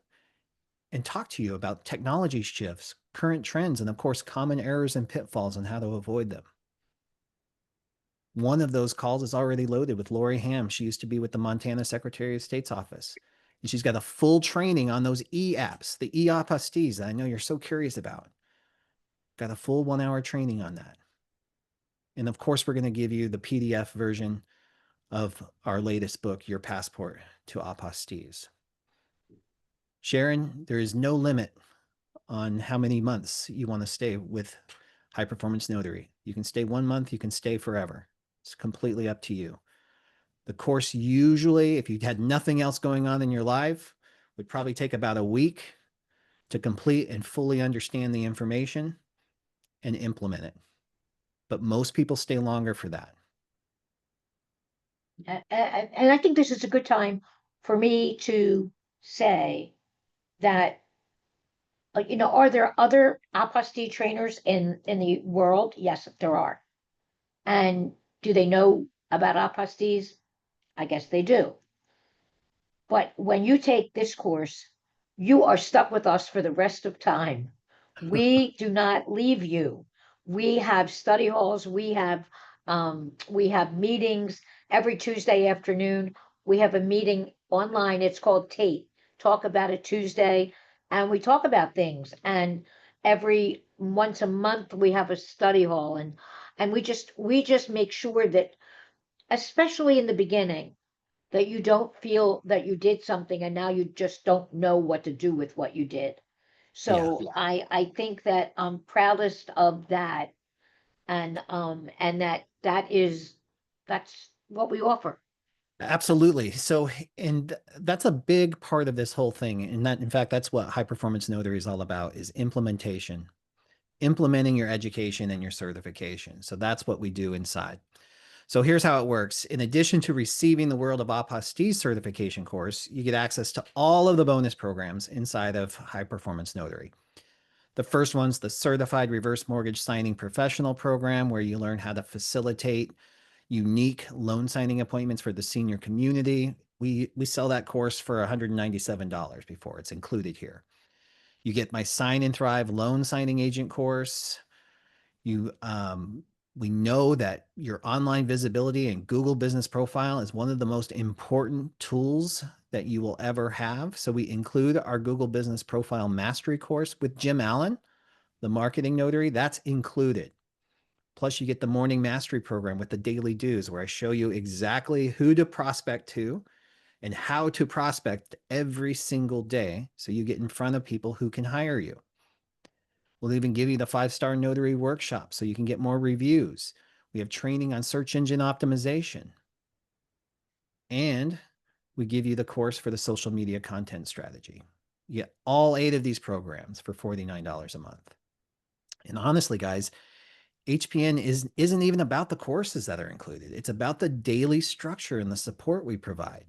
and talk to you about technology shifts, current trends, and of course, common errors and pitfalls and how to avoid them. One of those calls is already loaded with Lori Ham. She used to be with the Montana Secretary of State's office. And she's got a full training on those e-apps, the e-apostilles that I know you're so curious about. Got a full 1 hour training on that. And of course, we're going to give you the PDF version of our latest book, Your Passport to Apostilles. Sharon, there is no limit on how many months you want to stay with High Performance Notary. You can stay 1 month, you can stay forever. It's completely up to you. The course usually, if you had nothing else going on in your life, would probably take about a week to complete and fully understand the information and implement it. But most people stay longer for that. And I think this is a good time for me to say that, are there other apostille trainers in the world? Yes, there are. And do they know about apostilles? I guess they do. But when you take this course, you are stuck with us for the rest of time. We do not leave you. We have study halls. We have meetings every Tuesday afternoon. We have a meeting online. It's called Tate. Talk about it Tuesday, and we talk about things. And every once a month we have a study hall, and we just make sure that, especially in the beginning, that you don't feel that you did something and now you just don't know what to do with what you did. Yeah, So I think that I'm proudest of that, and that's what we offer. absolutely. So, and that's a big part of this whole thing. And that, in fact, that's what High Performance Notary is all about, is implementation, implementing your education and your certification. So that's what we do inside. So here's how it works. In addition to receiving the World of Apostille certification course, you get access to all of the bonus programs inside of High Performance Notary. The first one's the Certified Reverse Mortgage Signing Professional Program, where you learn how to facilitate unique loan signing appointments for the senior community. We sell that course for $197 before it's included here. You get my Sign and Thrive loan signing agent course. You we know that your online visibility and Google business profile is one of the most important tools that you will ever have. So we include our Google business profile mastery course with Jim Allen, the marketing notary. That's included. Plus, you get the morning mastery program with the daily dues, where I show you exactly who to prospect to and how to prospect every single day, so you get in front of people who can hire you. We'll even give you the 5-star notary workshop so you can get more reviews. We have training on search engine optimization. And we give you the course for the social media content strategy. You get all 8 of these programs for $49 a month. And honestly, guys, HPN isn't even about the courses that are included. It's about the daily structure and the support we provide.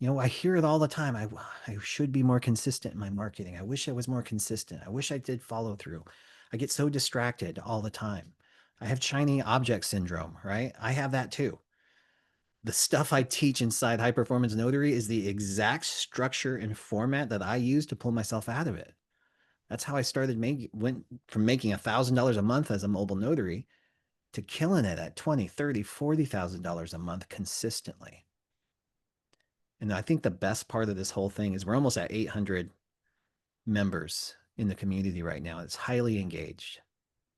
I hear it all the time. I should be more consistent in my marketing. I wish I was more consistent. I wish I did follow through. I get so distracted all the time. I have shiny object syndrome, right? I have that too. The stuff I teach inside High Performance Notary is the exact structure and format that I use to pull myself out of it. That's how I went from making $1,000 a month as a mobile notary to killing it at $20,000, $30,000, $40,000 a month consistently. And I think the best part of this whole thing is we're almost at 800 members in the community right now. It's highly engaged.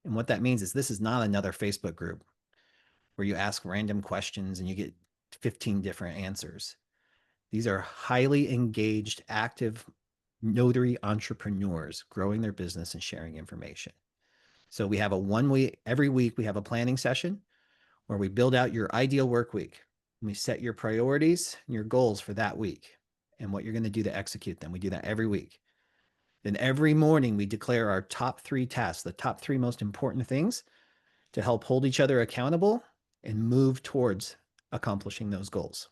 And what that means is this is not another Facebook group where you ask random questions and you get 15 different answers. These are highly engaged, active notary entrepreneurs growing their business and sharing information. So we have every week we have a planning session where we build out your ideal work week. We set your priorities and your goals for that week and what you're going to do to execute them. We do that every week. Then every morning we declare our top 3 tasks, the top 3 most important things to help hold each other accountable and move towards accomplishing those goals.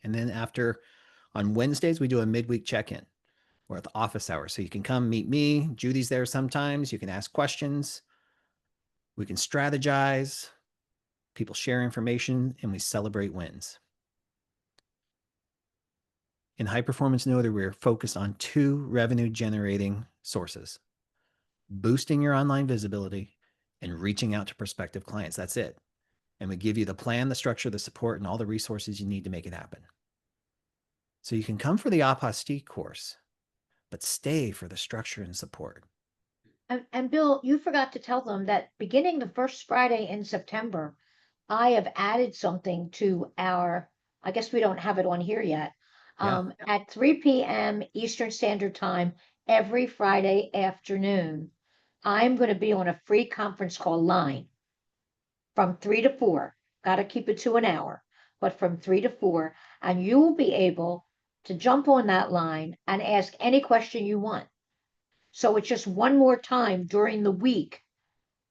And then on Wednesdays, we do a midweek check-in. We're at the office hours. So you can come meet me. Judy's there sometimes. You can ask questions. We can strategize. People share information and we celebrate wins. In High Performance Notary, we're focused on 2 revenue generating sources: boosting your online visibility and reaching out to prospective clients. That's it. And we give you the plan, the structure, the support, and all the resources you need to make it happen. So you can come for the Apostille course, but stay for the structure and support. And Bill, you forgot to tell them that beginning the first Friday in September, I have added something to our, I guess we don't have it on here yet. Yeah. At 3 p.m. Eastern Standard Time, every Friday afternoon, I'm going to be on a free conference call line from 3 to 4. Got to keep it to an hour, but from 3 to 4. And you will be able to jump on that line and ask any question you want. So it's just one more time during the week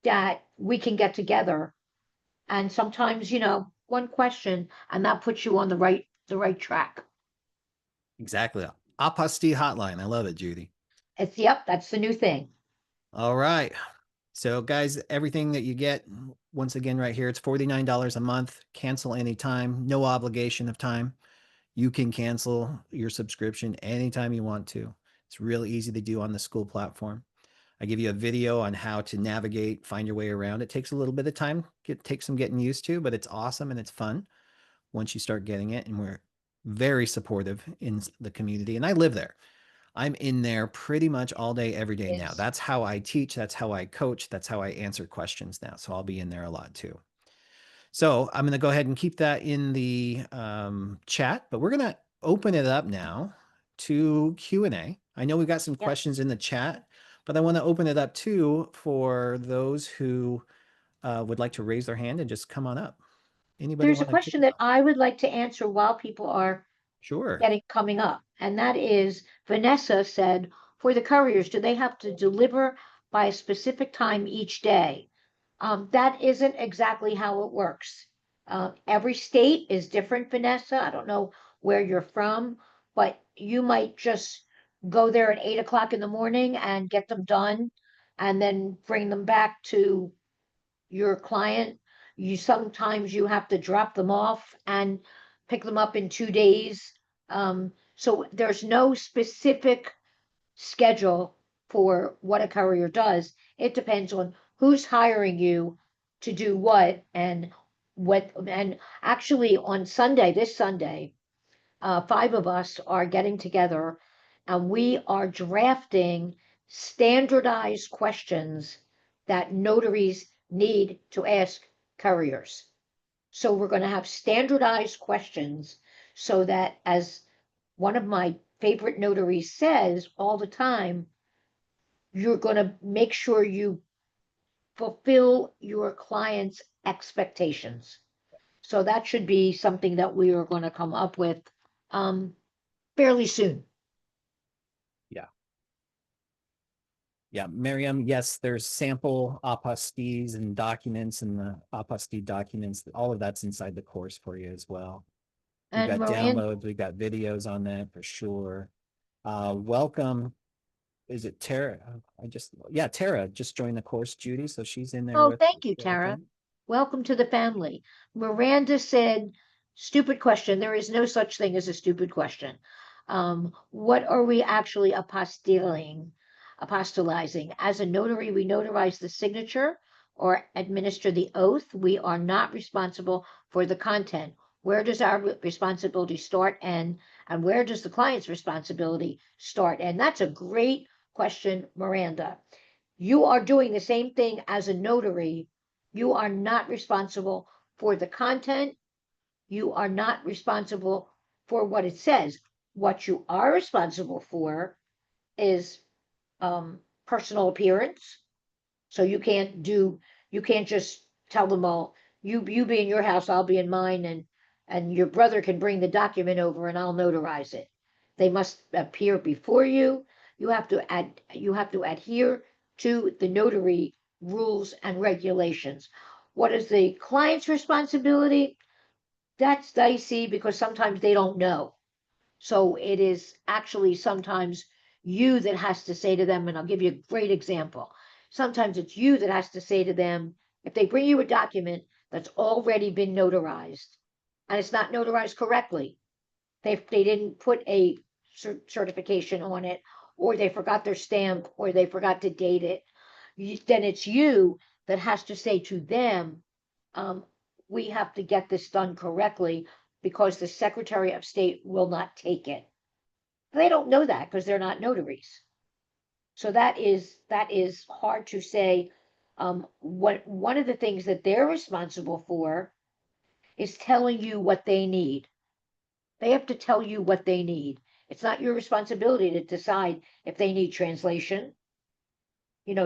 that we can get together. And sometimes, one question, and that puts you on the right track. Exactly. Apostille hotline. I love it, Judi. Yep, that's the new thing. All right. So, guys, everything that you get, once again, right here, it's $49 a month. Cancel anytime, no obligation of time. You can cancel your subscription anytime you want to. It's really easy to do on the school platform. I give you a video on how to navigate, find your way around. It takes a little bit of time, takes some getting used to, but it's awesome and it's fun once you start getting it. And we're very supportive in the community. And I live there. I'm in there pretty much all day, every day now. That's how I teach. That's how I coach. That's how I answer questions now. So I'll be in there a lot too. So I'm going to go ahead and keep that in the chat, but we're going to open it up now to Q&A. I know we've got some questions in the chat, but I want to open it up too for those who would like to raise their hand and just come on up. Anybody There's a want to kick question us that off? I would like to answer while people are Sure. coming up. And that is, Vanessa said, for the couriers, do they have to deliver by a specific time each day? That isn't exactly how it works. Every state is different, Vanessa. I don't know where you're from, but you might just go there at 8 o'clock in the morning and get them done and then bring them back to your client. Sometimes you have to drop them off and pick them up in 2 days. So there's no specific schedule for what a courier does. It depends on who's hiring you to do what. And actually on Sunday, this Sunday, 5 of us are getting together and we are drafting standardized questions that notaries need to ask couriers. So we're going to have standardized questions so that, as one of my favorite notaries says all the time, you're going to make sure you fulfill your client's expectations. So that should be something that we are going to come up with fairly soon. Yeah. Yeah, Miriam, yes, there's sample apostilles and documents and the apostille documents. All of that's inside the course for you as well. We've And got Miranda, downloads, we've got videos on that for sure. Welcome. Is it Tara? Tara just joined the course, Judi. So she's in there oh, with thank you, I Tara. think. Welcome to the family. Miranda said, stupid question. There is no such thing as a stupid question. What are we actually apostillizing? As a notary, we notarize the signature or administer the oath. We are not responsible for the content. Where does our responsibility start and where does the client's responsibility start? And that's a great question, Miranda. You are doing the same thing as a notary. You are not responsible for the content. You are not responsible for what it says. What you are responsible for is personal appearance. So you can't just tell them all, you be in your house, I'll be in mine, and your brother can bring the document over and I'll notarize it. They must appear before you. You have to adhere to the notary rules and regulations. What is the client's responsibility? That's dicey because sometimes they don't know. So it is actually sometimes you that has to say to them, and I'll give you a great example. Sometimes it's you that has to say to them, if they bring you a document that's already been notarized and it's not notarized correctly, they didn't put a certification on it, or they forgot their stamp, or they forgot to date it, then it's you that has to say to them, we have to get this done correctly because the Secretary of State will not take it. They don't know that because they're not notaries. So that is hard to say. What one of the things that they're responsible for is telling you what they need. They have to tell you what they need. It's not your responsibility to decide if they need translation. And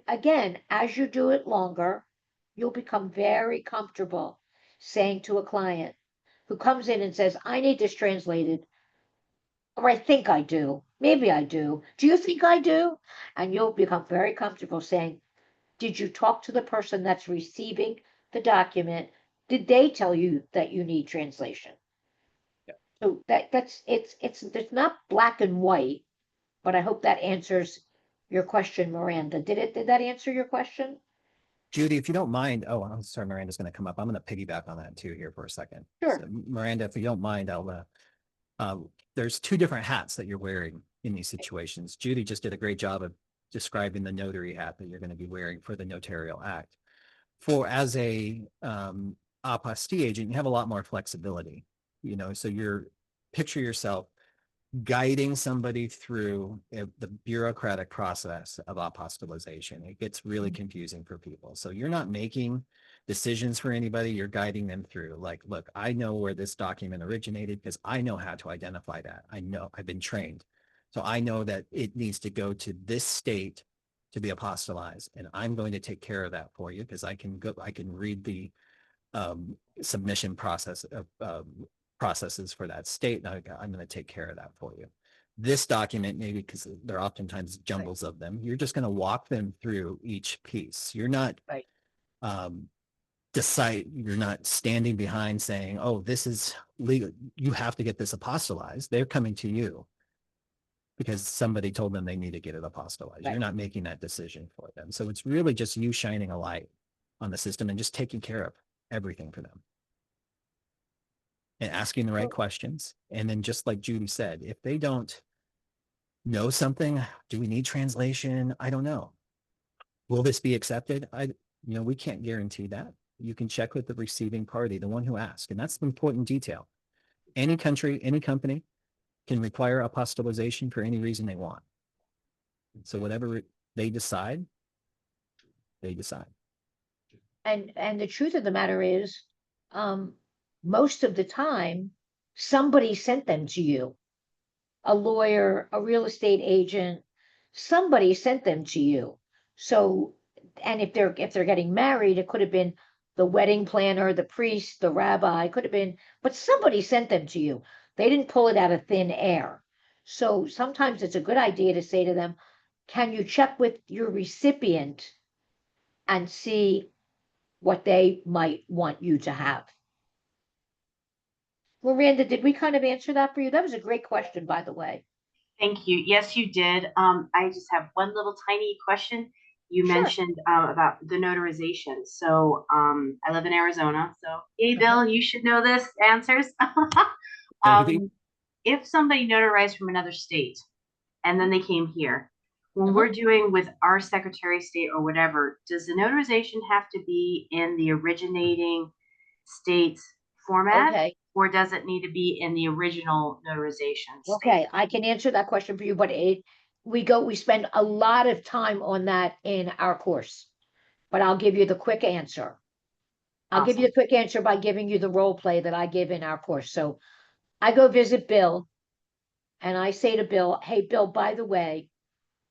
again, as you do it longer, you'll become very comfortable saying to a client who comes in and says, I need this translated, or I think I do. Maybe I do. Do you think I do? And you'll become very comfortable saying, did you talk to the person that's receiving the document? Did they tell you that you need translation? Yeah. So it's not black and white, but I hope that answers your question, Miranda. Did that answer your question? Judi, if you don't mind, oh, I'm sorry, Miranda's going to come up. I'm going to piggyback on that too here for a second. Sure. So, Miranda, if you don't mind, there's two different hats that you're wearing in these situations. Judi just did a great job of describing the notary hat that you're going to be wearing for the notarial act. As a apostille agent, you have a lot more flexibility, so picture yourself guiding somebody through the bureaucratic process of apostillization. It gets really confusing for people. So you're not making decisions for anybody. You're guiding them through, like, look, I know where this document originated because I know how to identify that. I know, I've been trained. So I know that it needs to go to this state to be apostillized. And I'm going to take care of that for you because I can read the submission processes for that state. And I'm going to take care of that for you. This document, maybe because there are oftentimes jumbles of them, you're just going to walk them through each piece. You're not you're not standing behind saying, oh, this is legal. You have to get this apostillized. They're coming to you because somebody told them they need to get it apostillized. You're not making that decision for them. So it's really just you shining a light on the system and just taking care of everything for them and asking the right questions. And then just like Judi said, if they don't know something, do we need translation? I don't know. Will this be accepted? We can't guarantee that. You can check with the receiving party, the one who asked. And that's the important detail. Any country, any company can require apostillization for any reason they want. So whatever they decide, they decide. And the truth of the matter is, most of the time, somebody sent them to you. A lawyer, a real estate agent, somebody sent them to you. So, and if they're getting married, it could have been the wedding planner, the priest, the rabbi, could have been, but somebody sent them to you. They didn't pull it out of thin air. So sometimes it's a good idea to say to them, can you check with your recipient and see what they might want you to have? Miranda, did we kind of answer that for you? That was a great question, by the way. Thank you. Yes, you did. I just have one little tiny question. You Sure. mentioned about the notarization. So I live in Arizona. So, hey, Bill, you should know this answers. If somebody notarized from another state and then they came here, when we're doing with our Secretary of State or whatever, does the notarization have to be in the originating state's format? Okay. Or does it need to be in the original notarization state? Okay, I can answer that question for you, but we spend a lot of time on that in our course. But I'll give you the quick answer. I'll give you the quick answer by giving you the role play that I give in our course. So I go visit Bill and I say to Bill, hey, Bill, by the way,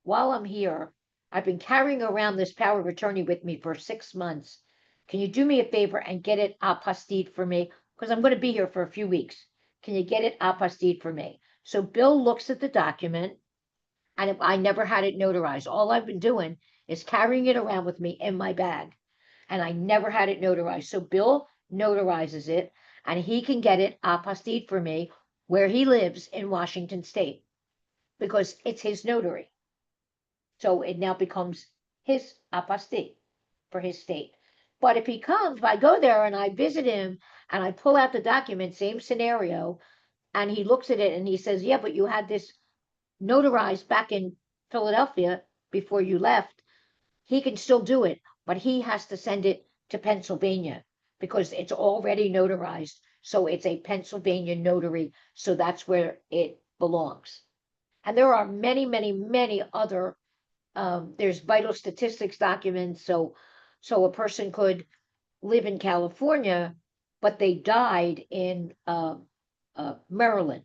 while I'm here, I've been carrying around this power of attorney with me for 6 months. Can you do me a favor and get it apostilled for me? Because I'm going to be here for a few weeks. Can you get it apostilled for me? So Bill looks at the document, and I never had it notarized. All I've been doing is carrying it around with me in my bag, and I never had it notarized. So Bill notarizes it, and he can get it apostilled for me where he lives in Washington State because it's his notary. So it now becomes his apostille for his state. But if he comes, I go there and I visit him and I pull out the document, same scenario, and he looks at it and he says, yeah, but you had this notarized back in Philadelphia before you left. he can still do it, but he has to send it to Pennsylvania because it's already notarized. So it's a Pennsylvania notary. So that's where it belongs. And there are many, many, many other, there's vital statistics documents. So a person could live in California, but they died in Maryland.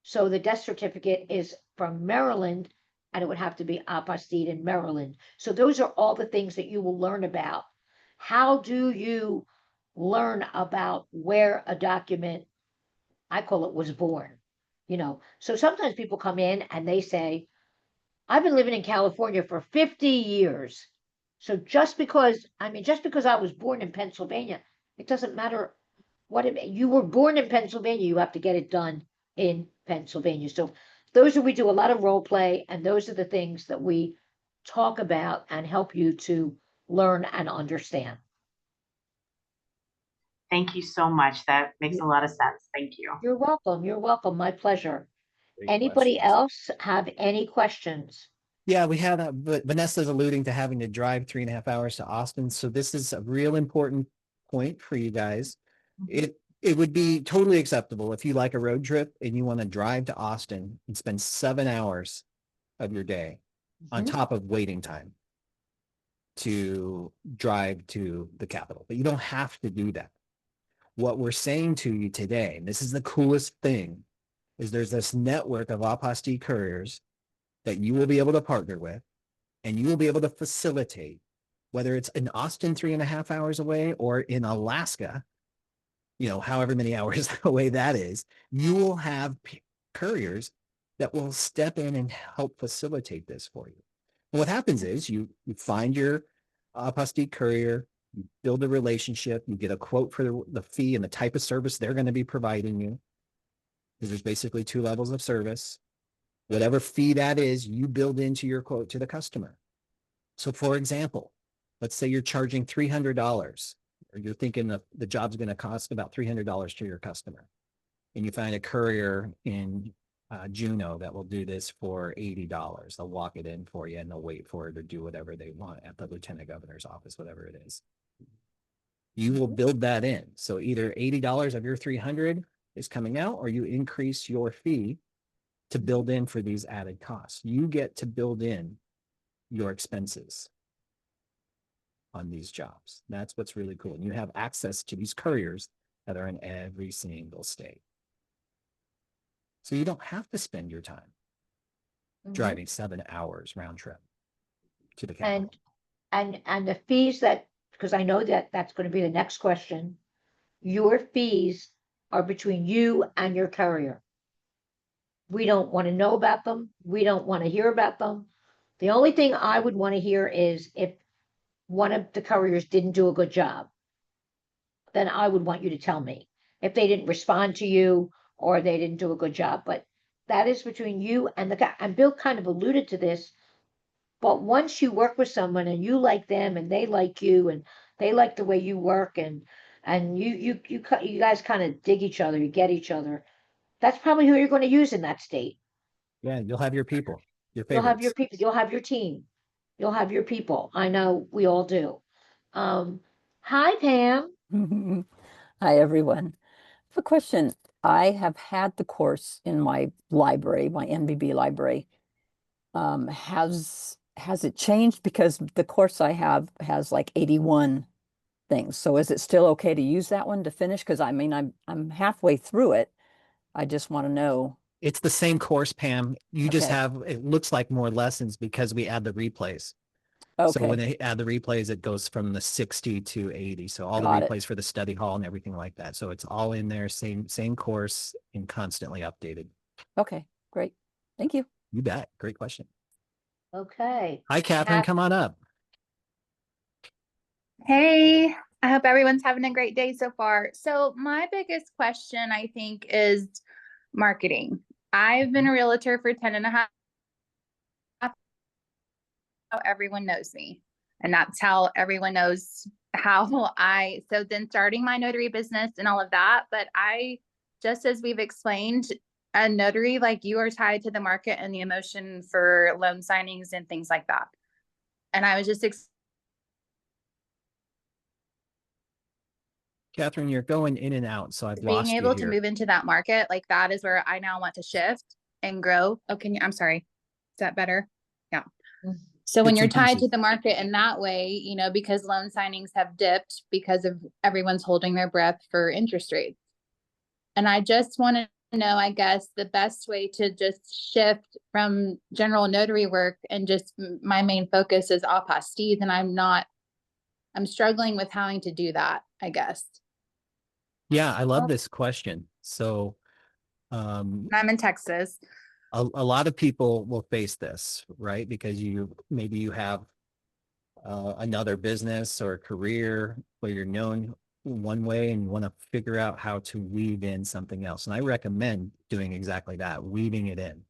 So the death certificate is from Maryland, and it would have to be apostille in Maryland. So those are all the things that you will learn about. How do you learn about where a document, I call it, was born? So sometimes people come in and they say, I've been living in California for 50 years. So just because I was born in Pennsylvania, it doesn't matter you were born in Pennsylvania, you have to get it done in Pennsylvania. So we do a lot of role play, and those are the things that we talk about and help you to learn and understand. Thank you so much. That makes a lot of sense. Thank you. You're welcome. You're welcome. My pleasure. Great Anybody questions. else have any questions? Yeah, we had but Vanessa's alluding to having to drive 3.5 hours to Austin. So this is a real important point for you guys. It would be totally acceptable if you like a road trip and you want to drive to Austin and spend 7 hours of your day on top of waiting time to drive to the capital. But you don't have to do that. What we're saying to you today, and this is the coolest thing, is there's this network of apostille couriers that you will be able to partner with, and you will be able to facilitate, whether it's in Austin 3.5 hours away or in Alaska, however many hours away that is, you will have couriers that will step in and help facilitate this for you. And what happens is you find your apostille courier, you build a relationship, you get a quote for the fee and the type of service they're going to be providing you. Because there's basically 2 levels of service. Whatever fee that is, you build into your quote to the customer. So for example, let's say you're charging $300, or you're thinking the job's going to cost about $300 to your customer. And you find a courier in Juneau that will do this for $80. They'll walk it in for you and they'll wait for it or do whatever they want at the lieutenant governor's office, whatever it is. You will build that in. So either $80 of your $300 is coming out, or you increase your fee to build in for these added costs. You get to build in your expenses on these jobs. That's what's really cool. And you have access to these couriers that are in every single state. So you don't have to spend your time driving 7 hours round trip to the capital. And the fees because I know that that's going to be the next question, your fees are between you and your courier. We don't want to know about them. We don't want to hear about them. The only thing I would want to hear is if one of the couriers didn't do a good job, then I would want you to tell me if they didn't respond to you or they didn't do a good job. But that is between you and the guy. And Bill kind of alluded to this, but once you work with someone and you like them and they like you and they like the way you work and you guys kind of dig each other, you get each other, that's probably who you're going to use in that state. Yeah, you'll have your people, your favorites. You'll have your people, you'll have your team, you'll have your people. I know we all do. Hi, Pam. Hi, everyone. I have a question. I have had the course in my library, my MBB library. Has it changed? Because the course I have has like 81 things. So is it still okay to use that one to finish? Because I mean, I'm halfway through it. I just want to know. It's the same course, Pam. You just Okay. have, it looks like more lessons because we add the replays. So when Okay, they add the replays, it goes from the 60 to 80. So all Got the it. replays for the study hall and everything like that. So it's all in there, same course and constantly updated. okay, great. Thank you. You bet. Great question. Okay. Hi, Catherine. Come on up. Hey, I hope everyone's having a great day so far. So my biggest question, I think, is marketing. I've been a realtor for 10 and a half. Everyone knows me, and that's how everyone knows so then starting my notary business and all of that. But just as we've explained, a notary, like you, are tied to the market and the emotion for loan signings and things like that. And I was just Catherine, you're going in and out, so I've being lost you able to here. move into that market, like that is where I now want to shift and grow. Oh, I'm sorry. Is that better? Yeah. Mm. So when Bits you're and tied to pieces. the market in that way, you know, because loan signings have dipped because of everyone's holding their breath for interest rates. And I just want to know, I guess, the best way to just shift from general notary work and just my main focus is apostilles, and I'm struggling with having to do that, I guess. Yeah, I love Well- this question. So And I'm in Texas. a lot of people will face this, right? Because maybe you have another business or career where you're known one way and you want to figure out how to weave in something else. And I recommend doing exactly that, weaving it in.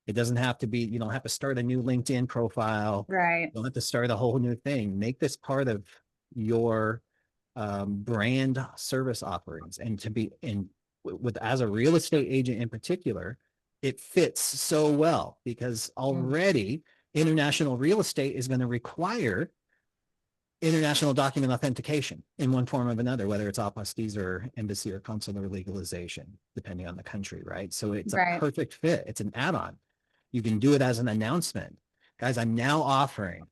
It doesn't have to be, you don't have to start a new LinkedIn profile. Right. You don't have to start a whole new thing. Make this part of your brand service offerings. And to be with as a real estate agent in particular, it fits so well because already international real estate is going to require international document authentication in one form or another, whether it's apostilles or embassy or consular legalization, depending on the country, right? So it's a Right. perfect fit. It's an add-on. You can do it as an announcement. Guys, I'm now offering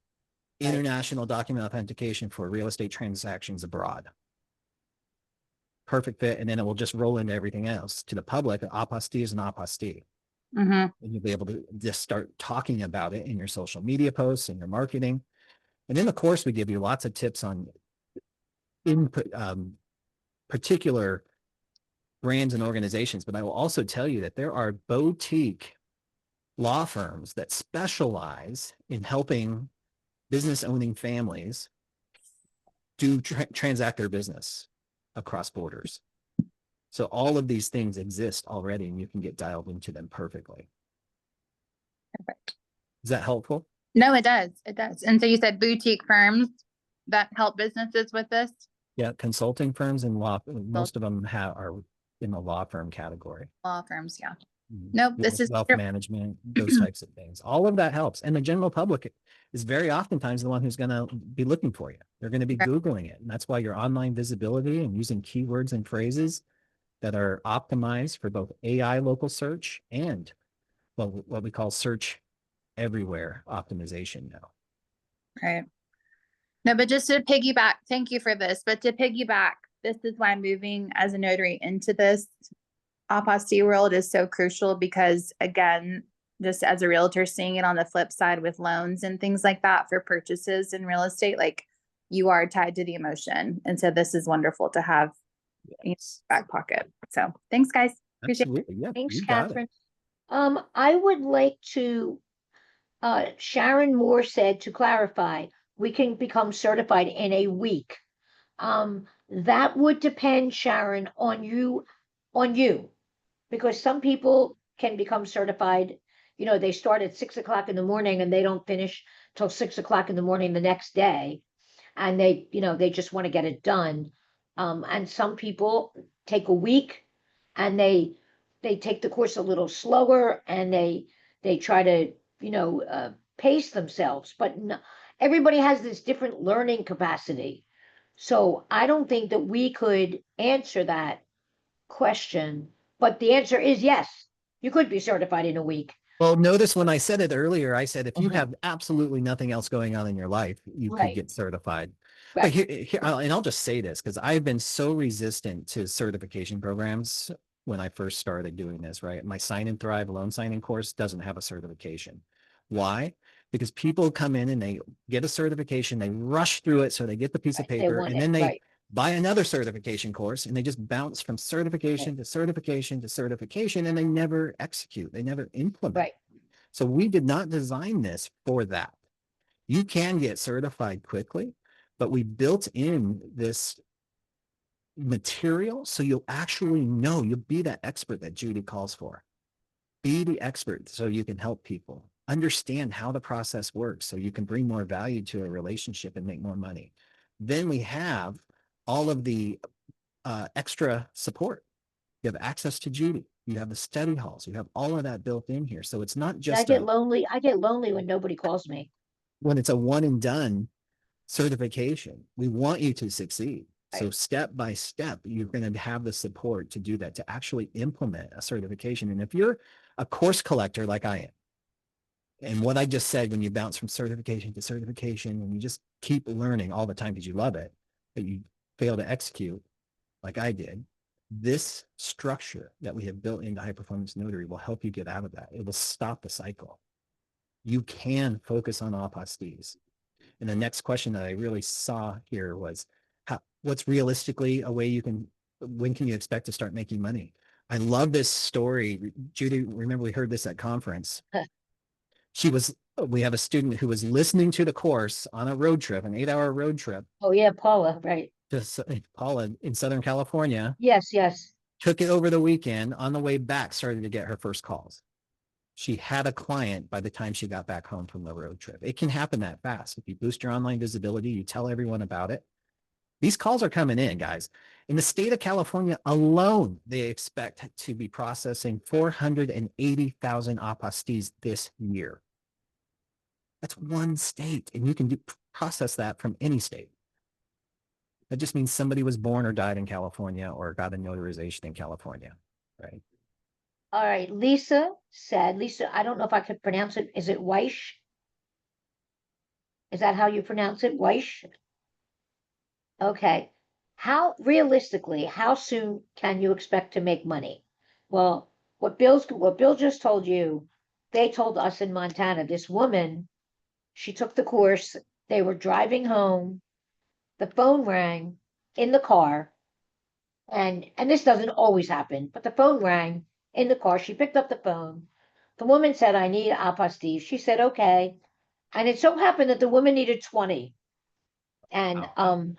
international document authentication for real estate transactions abroad. Perfect fit. And then it will just roll into everything else. To the public, apostille is an apostille. Mm-hmm. And you'll be able to just start talking about it in your social media posts and your marketing. And in the course, we give you lots of tips on input, particular brands and organizations. But I will also tell you that there are boutique law firms that specialize in helping business owning families do transact their business across borders. So all of these things exist already and you can get dialed into them perfectly. Perfect. Is that helpful? No, it does. It does. And so you said boutique firms that help businesses with this? Yeah, consulting firms and law, most of them are in the law firm category. Law firms, yeah. Nope, this is Wealth management, those types of things. All of that helps. And the general public is very oftentimes the one who's going to be looking for you. They're going to be Right. Googling it. And that's why your online visibility and using keywords and phrases that are optimized for both AI local search and what we call search everywhere optimization now. right. No, but just to piggyback, thank you for this, but to piggyback, this is why moving as a notary into this apostille world is so crucial because again, just as a realtor, seeing it on the flip side with loans and things like that for purchases in real estate, like you are tied to the emotion. And so this is wonderful to have in your back pocket. So thanks, guys. Appreciate it. Absolutely. Yeah, Thanks, you got it. Catherine. I would like to, Sharon Moore said to clarify, we can become certified in a week. That would depend, Sharon, on you, because some people can become certified, they start at 6 o'clock in the morning and they don't finish till 6 o'clock in the morning the next day. And they just want to get it done. And some people take a week and they take the course a little slower and they try to, pace themselves, but no, everybody has this different learning capacity. So I don't think that we could answer that question, but the answer is yes, you could be certified in a week. Well, notice when I said it earlier, I said if you Mhm. have absolutely nothing else going on in your life, you could Right. get certified. Right. But here, and I'll just say this because I've been so resistant to certification programs when I first started doing this, right? My Sign and Thrive loan signing course doesn't have a certification. Why? Because people come in and they get a certification, they rush through it so they get the piece of Right, they paper, want and it, then they right. buy another certification course and they just bounce from certification to certification to certification and they never execute, they never implement. Right. So we did not design this for that. You can get certified quickly, but we built in this material so you'll actually know, you'll be that expert that Judi calls for. Be the expert so you can help people understand how the process works so you can bring more value to a relationship and make more money. Then we have all of the extra support. You have access to Judi. You have the study halls. You have all of that built in here. So it's not I just get lonely when nobody calls me. when it's a one and done certification. We want you to succeed. So Right. step by step, you're going to have the support to do that, to actually implement a certification. And if you're a course collector like I am, and what I just said, when you bounce from certification to certification, and you just keep learning all the time because you love it, but you fail to execute like I did, this structure that we have built into High Performance Notary will help you get out of that. It will stop the cycle. You can focus on apostilles. And the next question that I really saw here was, what's realistically a way you can, when can you expect to start making money? I love this story. Judy, remember we heard this at conference. We have a student who was listening to the course on a road trip, an 8-hour road trip Oh, yeah, Paula, right. to Paula in Southern California, Yes, yes. took it over the weekend. On the way back, started to get her first calls. She had a client by the time she got back home from the road trip. It can happen that fast. If you boost your online visibility, you tell everyone about it. These calls are coming in, guys. In the state of California alone, they expect to be processing 480,000 apostilles this year. That's one state, and you can process that from any state. That just means somebody was born or died in California or got a notarization in California, right? All right. Lisa, I don't know if I could pronounce it. Is it Weish? Is that how you pronounce it? Weish? Okay. Realistically, how soon can you expect to make money? Well, what Bill just told you, they told us in Montana. This woman, she took the course. They were driving home. The phone rang in the car, and this doesn't always happen, but the phone rang in the car. She picked up the phone. The woman said, "I need apostille." She said, "Okay." And it so happened that the woman needed 20. And Wow.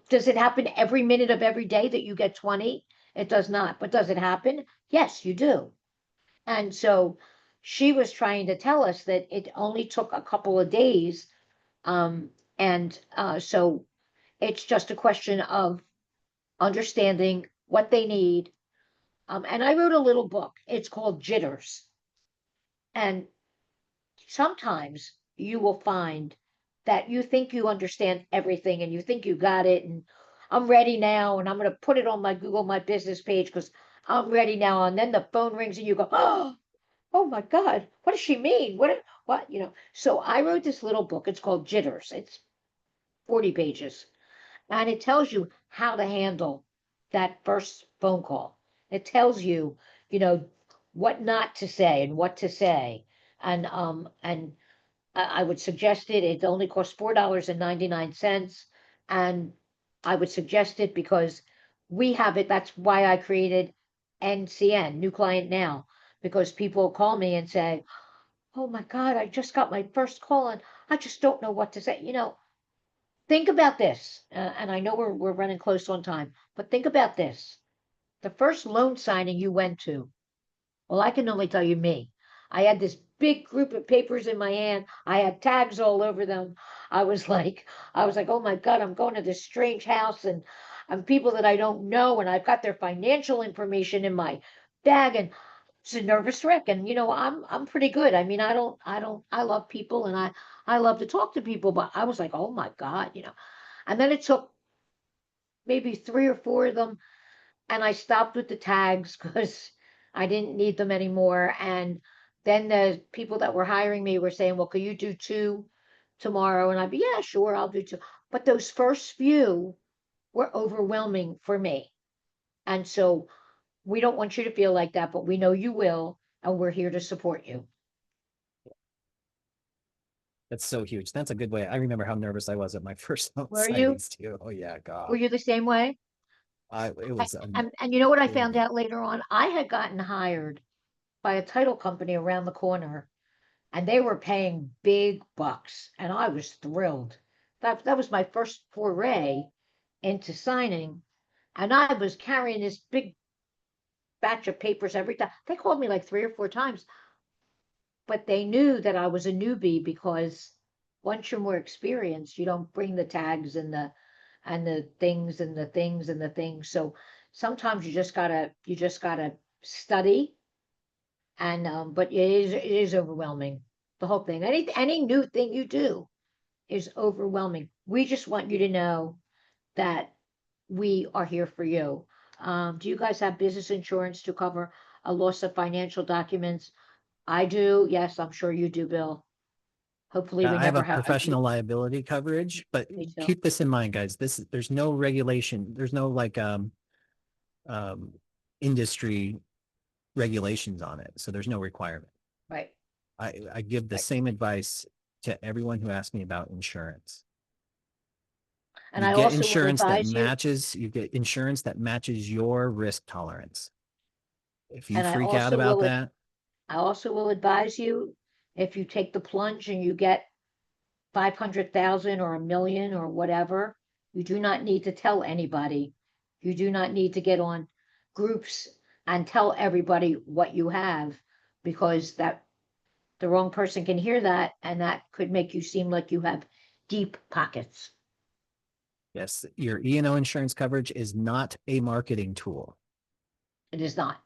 does it happen every minute of every day that you get 20? It does not. But does it happen? Yes, you do. And so she was trying to tell us that it only took a couple of days. So it's just a question of understanding what they need. And I wrote a little book. It's called Jitters. And sometimes you will find that you think you understand everything and you think you got it. And I'm ready now. And I'm going to put it on my Google My Business page because I'm ready now. And then the phone rings and you go, oh my God, what does she mean? What? So I wrote this little book. It's called Jitters. It's 40 pages. And it tells you how to handle that first phone call. It tells you, what not to say and what to say. And I would suggest it. It only costs $4.99. And I would suggest it because we have it. That's why I created NCN, New Client Now, because people call me and say, "Oh my God, I just got my first call and I just don't know what to say." Think about this. And I know we're running close on time, but think about this. The first loan signing you went to, well, I can only tell you me. I had this big group of papers in my hand. I had tags all over them. I was like, oh my God, I'm going to this strange house and people that I don't know, and I've got their financial information in my bag, and it's a nervous wreck. And I'm pretty good. I mean, I love people, and I love to talk to people, but I was like, oh my God. And then it took maybe 3 or 4 of them, and I stopped with the tags because I didn't need them anymore. And then the people that were hiring me were saying, "Well, could you do 2 tomorrow?" And I'd be, "Yeah, sure, I'll do 2." But those first few were overwhelming for me. And so we don't want you to feel like that, but we know you will, and we're here to support you. That's so huge. That's a good way. I remember how nervous I was at my first loan Were you? signings too. Oh yeah, Were God. you the same way? It was And you know what I found unbelievable. out later on? I had gotten hired by a title company around the corner, and they were paying big bucks, and I was thrilled. That was my first foray into signing, and I was carrying this big batch of papers every time. They called me like 3 or 4 times, but they knew that I was a newbie because once you're more experienced, you don't bring the tags and the things and the things and the things. So sometimes you just gotta study, and but it is overwhelming. the whole thing. Any new thing you do is overwhelming. We just want you to know that we are here for you. Do you guys have business insurance to cover a loss of financial documents? I do. Yes, I'm sure you do, Bill. Hopefully we I have never a have. professional liability coverage, but Me too. keep this in mind, guys. There's no regulation. There's no like um, industry regulations on it. So there's no requirement. Right. I give the Right. same advice to everyone who asks me about insurance. And You I get also will insurance that advise you, matches, you get insurance that matches your risk tolerance. If you and freak out about that, I also will advise you, if you take the plunge and you get 500,000 or 1 million or whatever, you do not need to tell anybody. You do not need to get on groups and tell everybody what you have, because that the wrong person can hear that, and that could make you seem like you have deep pockets. yes, your E&O insurance coverage is not a marketing tool. It is not.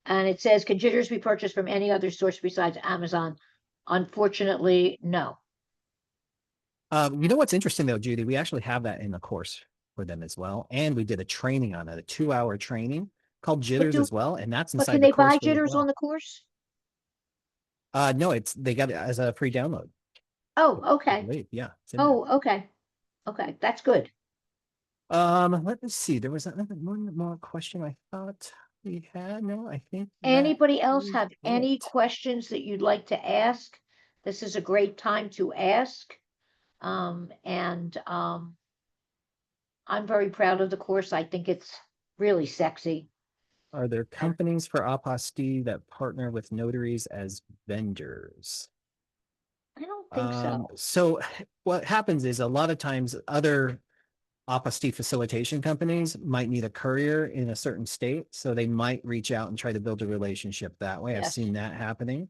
And it says, can jitters be purchased from any other source besides Amazon? Unfortunately, no. You know what's interesting though, Judy? We actually have that in the course for them as well. And we did a training on it, a 2-hour training called Jitters as well. And that's But can inside the they course buy for you as jitters on well. the course? No, they got it as a free download. Oh, I okay. believe. Yeah. It's in there. Oh, okay. Okay, that's good. Let me see. There was another one more question I thought we had. No, I think that Anybody else is have any it. questions that you'd like to ask? This is a great time to ask. And I'm very proud of the course. I think it's really sexy. Are there companies for Apostille that partner with notaries as vendors? I don't think so. So what happens is a lot of times other Apostille facilitation companies might need a courier in a certain state. So they might reach out and try to build a relationship that way. I've Yes. seen that happening.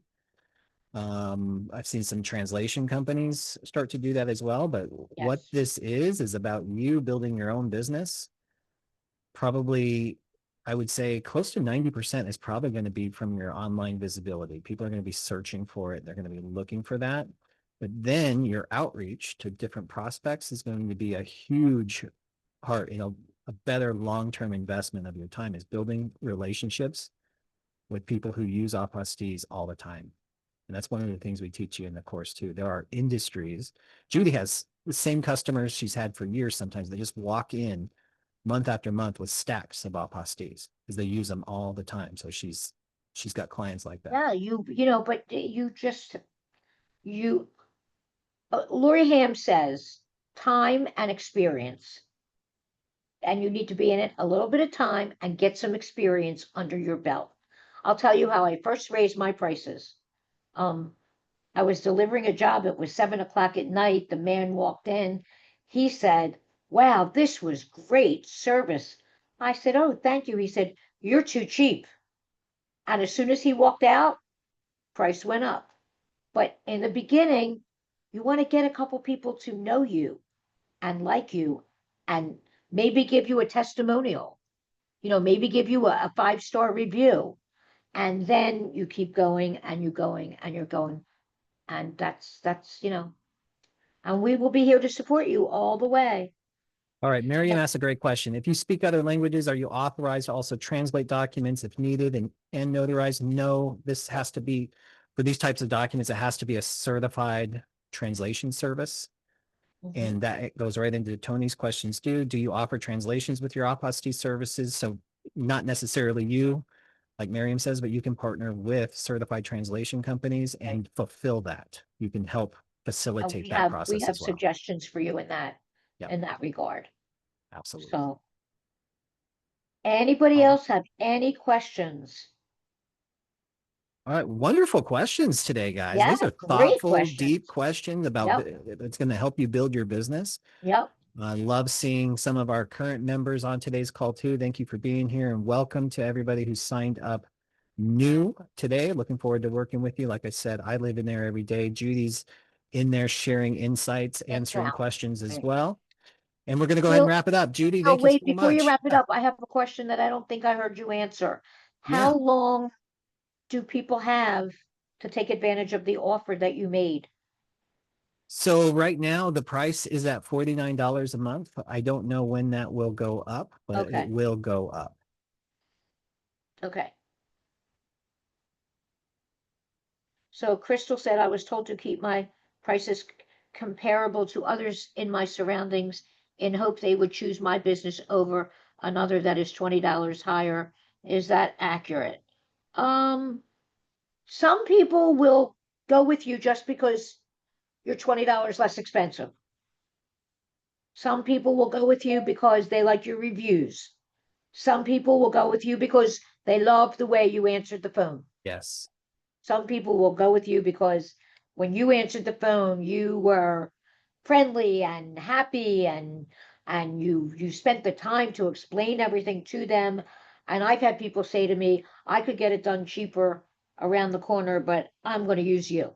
I've seen some translation companies start to do that as well. But what Yes. this is about you building your own business. Probably, I would say close to 90% is probably going to be from your online visibility. People are going to be searching for it. They're going to be looking for that. But then your outreach to different prospects is going to be a huge part, a better long-term investment of your time is building relationships with people who use apostilles all the time. And that's one of the things we teach you in the course too. There are industries. Judy has the same customers she's had for years. Sometimes they just walk in month after month with stacks of apostilles because they use them all the time. So she's got clients like that. Yeah, but Lori Ham says time and experience. And you need to be in it a little bit of time and get some experience under your belt. I'll tell you how I first raised my prices. I was delivering a job. It was 7 o'clock at night. The man walked in. He said, wow, this was great service. I said, oh, thank you. He said, you're too cheap. And as soon as he walked out, price went up. But in the beginning, you want to get a couple people to know you and like you and maybe give you a testimonial, maybe give you a 5-star review. And then you keep going and you're going and you're going. And that's, and we will be here to support you all the way. All right. Miriam asked a great question. If you speak other languages, are you authorized to also translate documents if needed and notarize? No, this has to be for these types of documents. It has to be a certified translation service. Mm-hmm. And that goes right into Tony's questions too. Do you offer translations with your apostille services? So not necessarily you, like Miriam says, but you can partner with certified translation companies and fulfill that. You can help facilitate that process we have as well. suggestions for you in that, Yep. in that regard. Absolutely. So anybody else have any questions? All right. Wonderful questions today, guys. Yeah, These are great thoughtful, questions. deep questions about it's going to help you build your business. Yep. I love seeing some of our current members on today's call too. Thank you for being here and welcome to everybody who signed up new today. Looking forward to working with you. Like I said, I live in there every day. Judy's in there sharing insights, answering questions as well. And we're going to go ahead and wrap it up. Judy, thank you so much. Before you wrap it up, I have a question that I don't think I heard you answer. How long do people have to take advantage of the offer that you made? So right now the price is at $49 a month. I don't know when that will go up, but Okay. it will go up. Okay. So Crystal said, I was told to keep my prices comparable to others in my surroundings in hope they would choose my business over another that is $20 higher. Is that accurate? Some people will go with you just because you're $20 less expensive. Some people will go with you because they like your reviews. Some people will go with you because they love the way you answered the phone. Yes. Some people will go with you because when you answered the phone, you were friendly and happy and you spent the time to explain everything to them. And I've had people say to me, I could get it done cheaper around the corner, but I'm going to use you.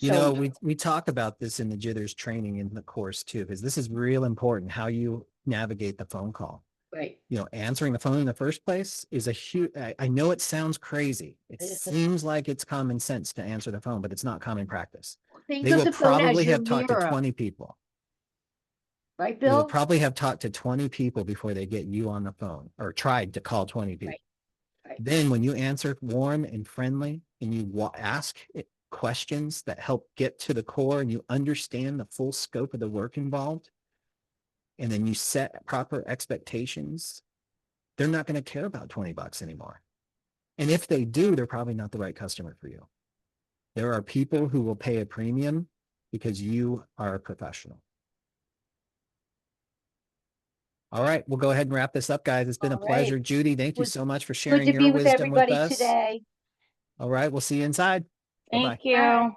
You So, know, we talk about this in the Jitters training in the course too, because this is real important, how you navigate the phone call. right. You know, answering the phone in the first place is a huge, I know it sounds crazy. It seems like it's common sense to answer the phone, but it's not common practice. Think They of will the phone as probably your have talked to mirror, 20 people. right, They will Bill? probably have talked to 20 people before they get you on the phone or tried to call 20 people. Right. Then when you answer warm and friendly and you ask questions that help get to the core and you understand the full scope of the work involved, and then you set proper expectations, they're not going to care about $20 anymore. And if they do, they're probably not the right customer for you. There are people who will pay a premium because you are a professional. All right, we'll go ahead and wrap this up, guys. It's been a All right. pleasure. Judy, thank you Was so much for Good sharing to your be with wisdom with everybody us. today. All right, we'll see you inside. Bye-bye. Thank you. Bye.